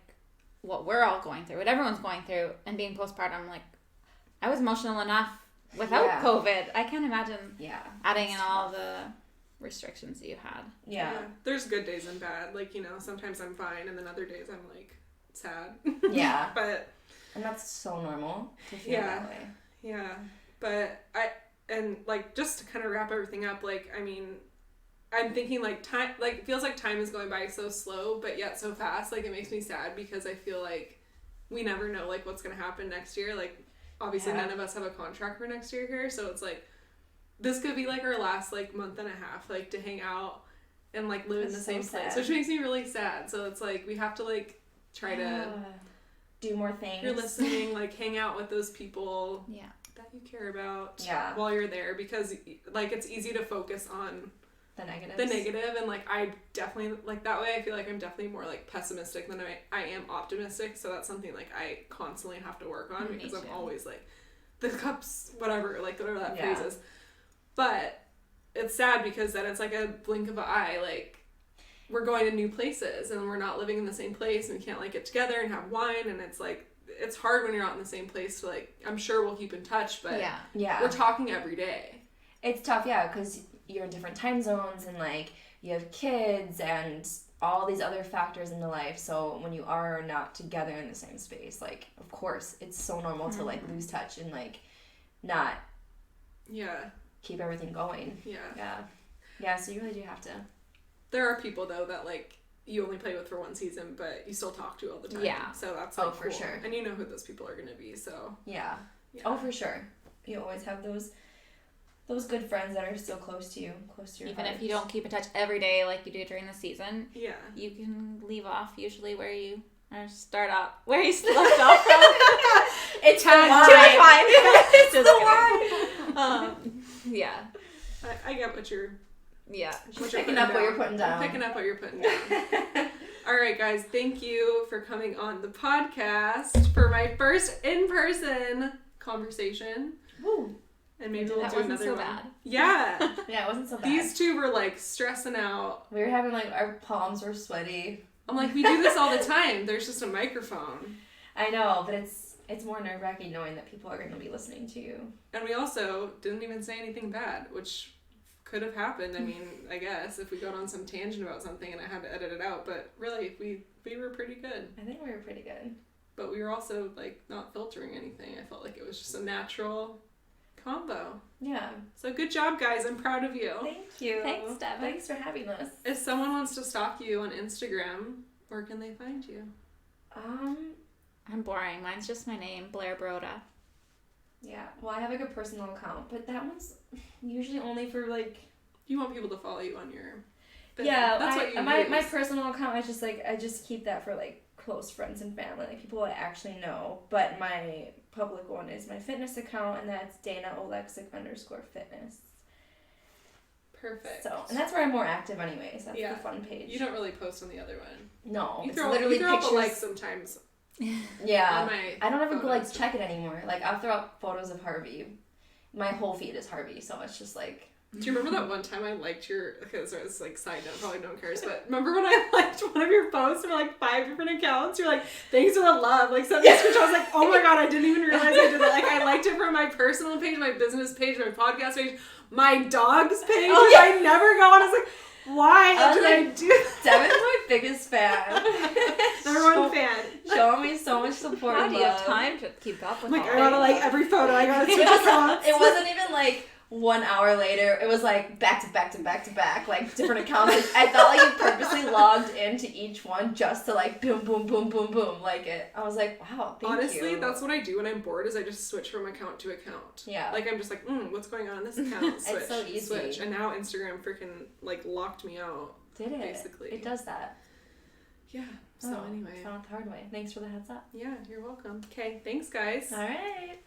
what we're all going through, what everyone's going through, and being postpartum, like, I was emotional enough without COVID. I can't imagine adding in all the restrictions that you had. Yeah. There's good days and bad. Like, you know, sometimes I'm fine and then other days I'm like sad. Yeah. And that's so normal to feel that way. Yeah. But like just to kind of wrap everything up, like, I mean, I'm thinking like time, like it feels like time is going by so slow, but yet so fast. Like it makes me sad because I feel like we never know like what's going to happen next year. Like, obviously, none of us have a contract for next year here, so it's like, this could be like our last like month and a half, like to hang out and like live in the same place, which makes me really sad. So it's like, we have to like try to do more things. If you're listening, like hang out with those people that you care about while you're there, because like it's easy to focus on the negative, and like I definitely like that way. I feel like I'm definitely more like pessimistic than I am optimistic, so that's something like I constantly have to work on because I'm always like the cups whatever that phrase is. But it's sad because then it's like a blink of an eye, like we're going to new places and we're not living in the same place and we can't like get together and have wine, and it's like it's hard when you're not in the same place to, like, I'm sure we'll keep in touch, but yeah, we're talking every day. It's tough, yeah, because you're in different time zones and, like, you have kids and all these other factors into life. So when you are not together in the same space, like, of course, it's so normal to, like, lose touch and, like, not keep everything going. Yeah, so you really do have to. There are people, though, that, like, you only play with for one season, but you still talk to all the time. Yeah. So that's, like, for cool. sure. And you know who those people are going to be, so. Yeah. Oh, for sure. You always have those good friends that are still close to you, close to your Even heart. if you don't keep in touch every day like you do during the season, you can leave off usually where you start off where you left off from. It's fine. It's the line. Yeah. I get what you're. Yeah. Picking up what you're putting down. I'm picking up what you're putting down. All right, guys. Thank you for coming on the podcast for my first in-person conversation. Woo. And maybe we'll do another so one. Bad. Yeah. Yeah, it wasn't so bad. These two were, like, stressing out. We were having, like, our palms were sweaty. I'm like, we do this all the time. There's just a microphone. I know, but it's more nerve-wracking knowing that people are going to be listening to you. And we also didn't even say anything bad, which could have happened. I mean, I guess, if we got on some tangent about something and I had to edit it out. But really, we were pretty good. I think we were pretty good. But we were also, like, not filtering anything. I felt like it was just a natural combo. Yeah. So good job, guys. I'm proud of you. Thank you. Thanks, Devin. Thanks for having us. If someone wants to stalk you on Instagram, where can they find you? I'm boring. Mine's just my name, Blaire Broda. Yeah. Well, I have, like, a personal account, but that one's usually only for, like... You want people to follow you on your... Yeah, that's what you my personal account, I just keep that for, like, close friends and family, like, people I actually know. But my public one is my fitness account, and that's Dana Oleksuk _fitness. Perfect. So, and that's where I'm more active anyways. That's the fun page. You don't really post on the other one. No, You it's throw literally up pictures. a like sometimes. Yeah, I don't ever like check it anymore. Like, I'll throw up photos of Harvey. My whole feed is Harvey, so it's just like... Do you remember that one time I liked your... Okay, so it's like side note, probably no one cares, but remember when I liked one of your posts for like 5 different accounts? You're like, thanks for the love. Like, sent me a screenshot. I was like, oh my god, I didn't even realize I did that. Like, I liked it from my personal page, my business page, my podcast page, my dog's page, which I never go on. I was like, why did I do that? Devin's my biggest fan. Number one fan. Showing me so much support. How and do you have love. time to keep up with Like, all I gotta these? like every photo. I gotta switch accounts. It wasn't even like 1 hour later. It was like back to back to back to back, like different accounts. Like, I felt like you purposely logged into each one just to like boom, boom, boom, boom, boom, like it. I was like, wow, thank you. Honestly, that's what I do when I'm bored. Is I just switch from account to account. Yeah. Like, I'm just like, what's going on in this account? Switch, It's so easy. switch. And now Instagram freaking like locked me out. Did it? Basically. It does that. Yeah. So anyway. Found it the hard way. Thanks for the heads up. Yeah, you're welcome. Okay, thanks guys. All right.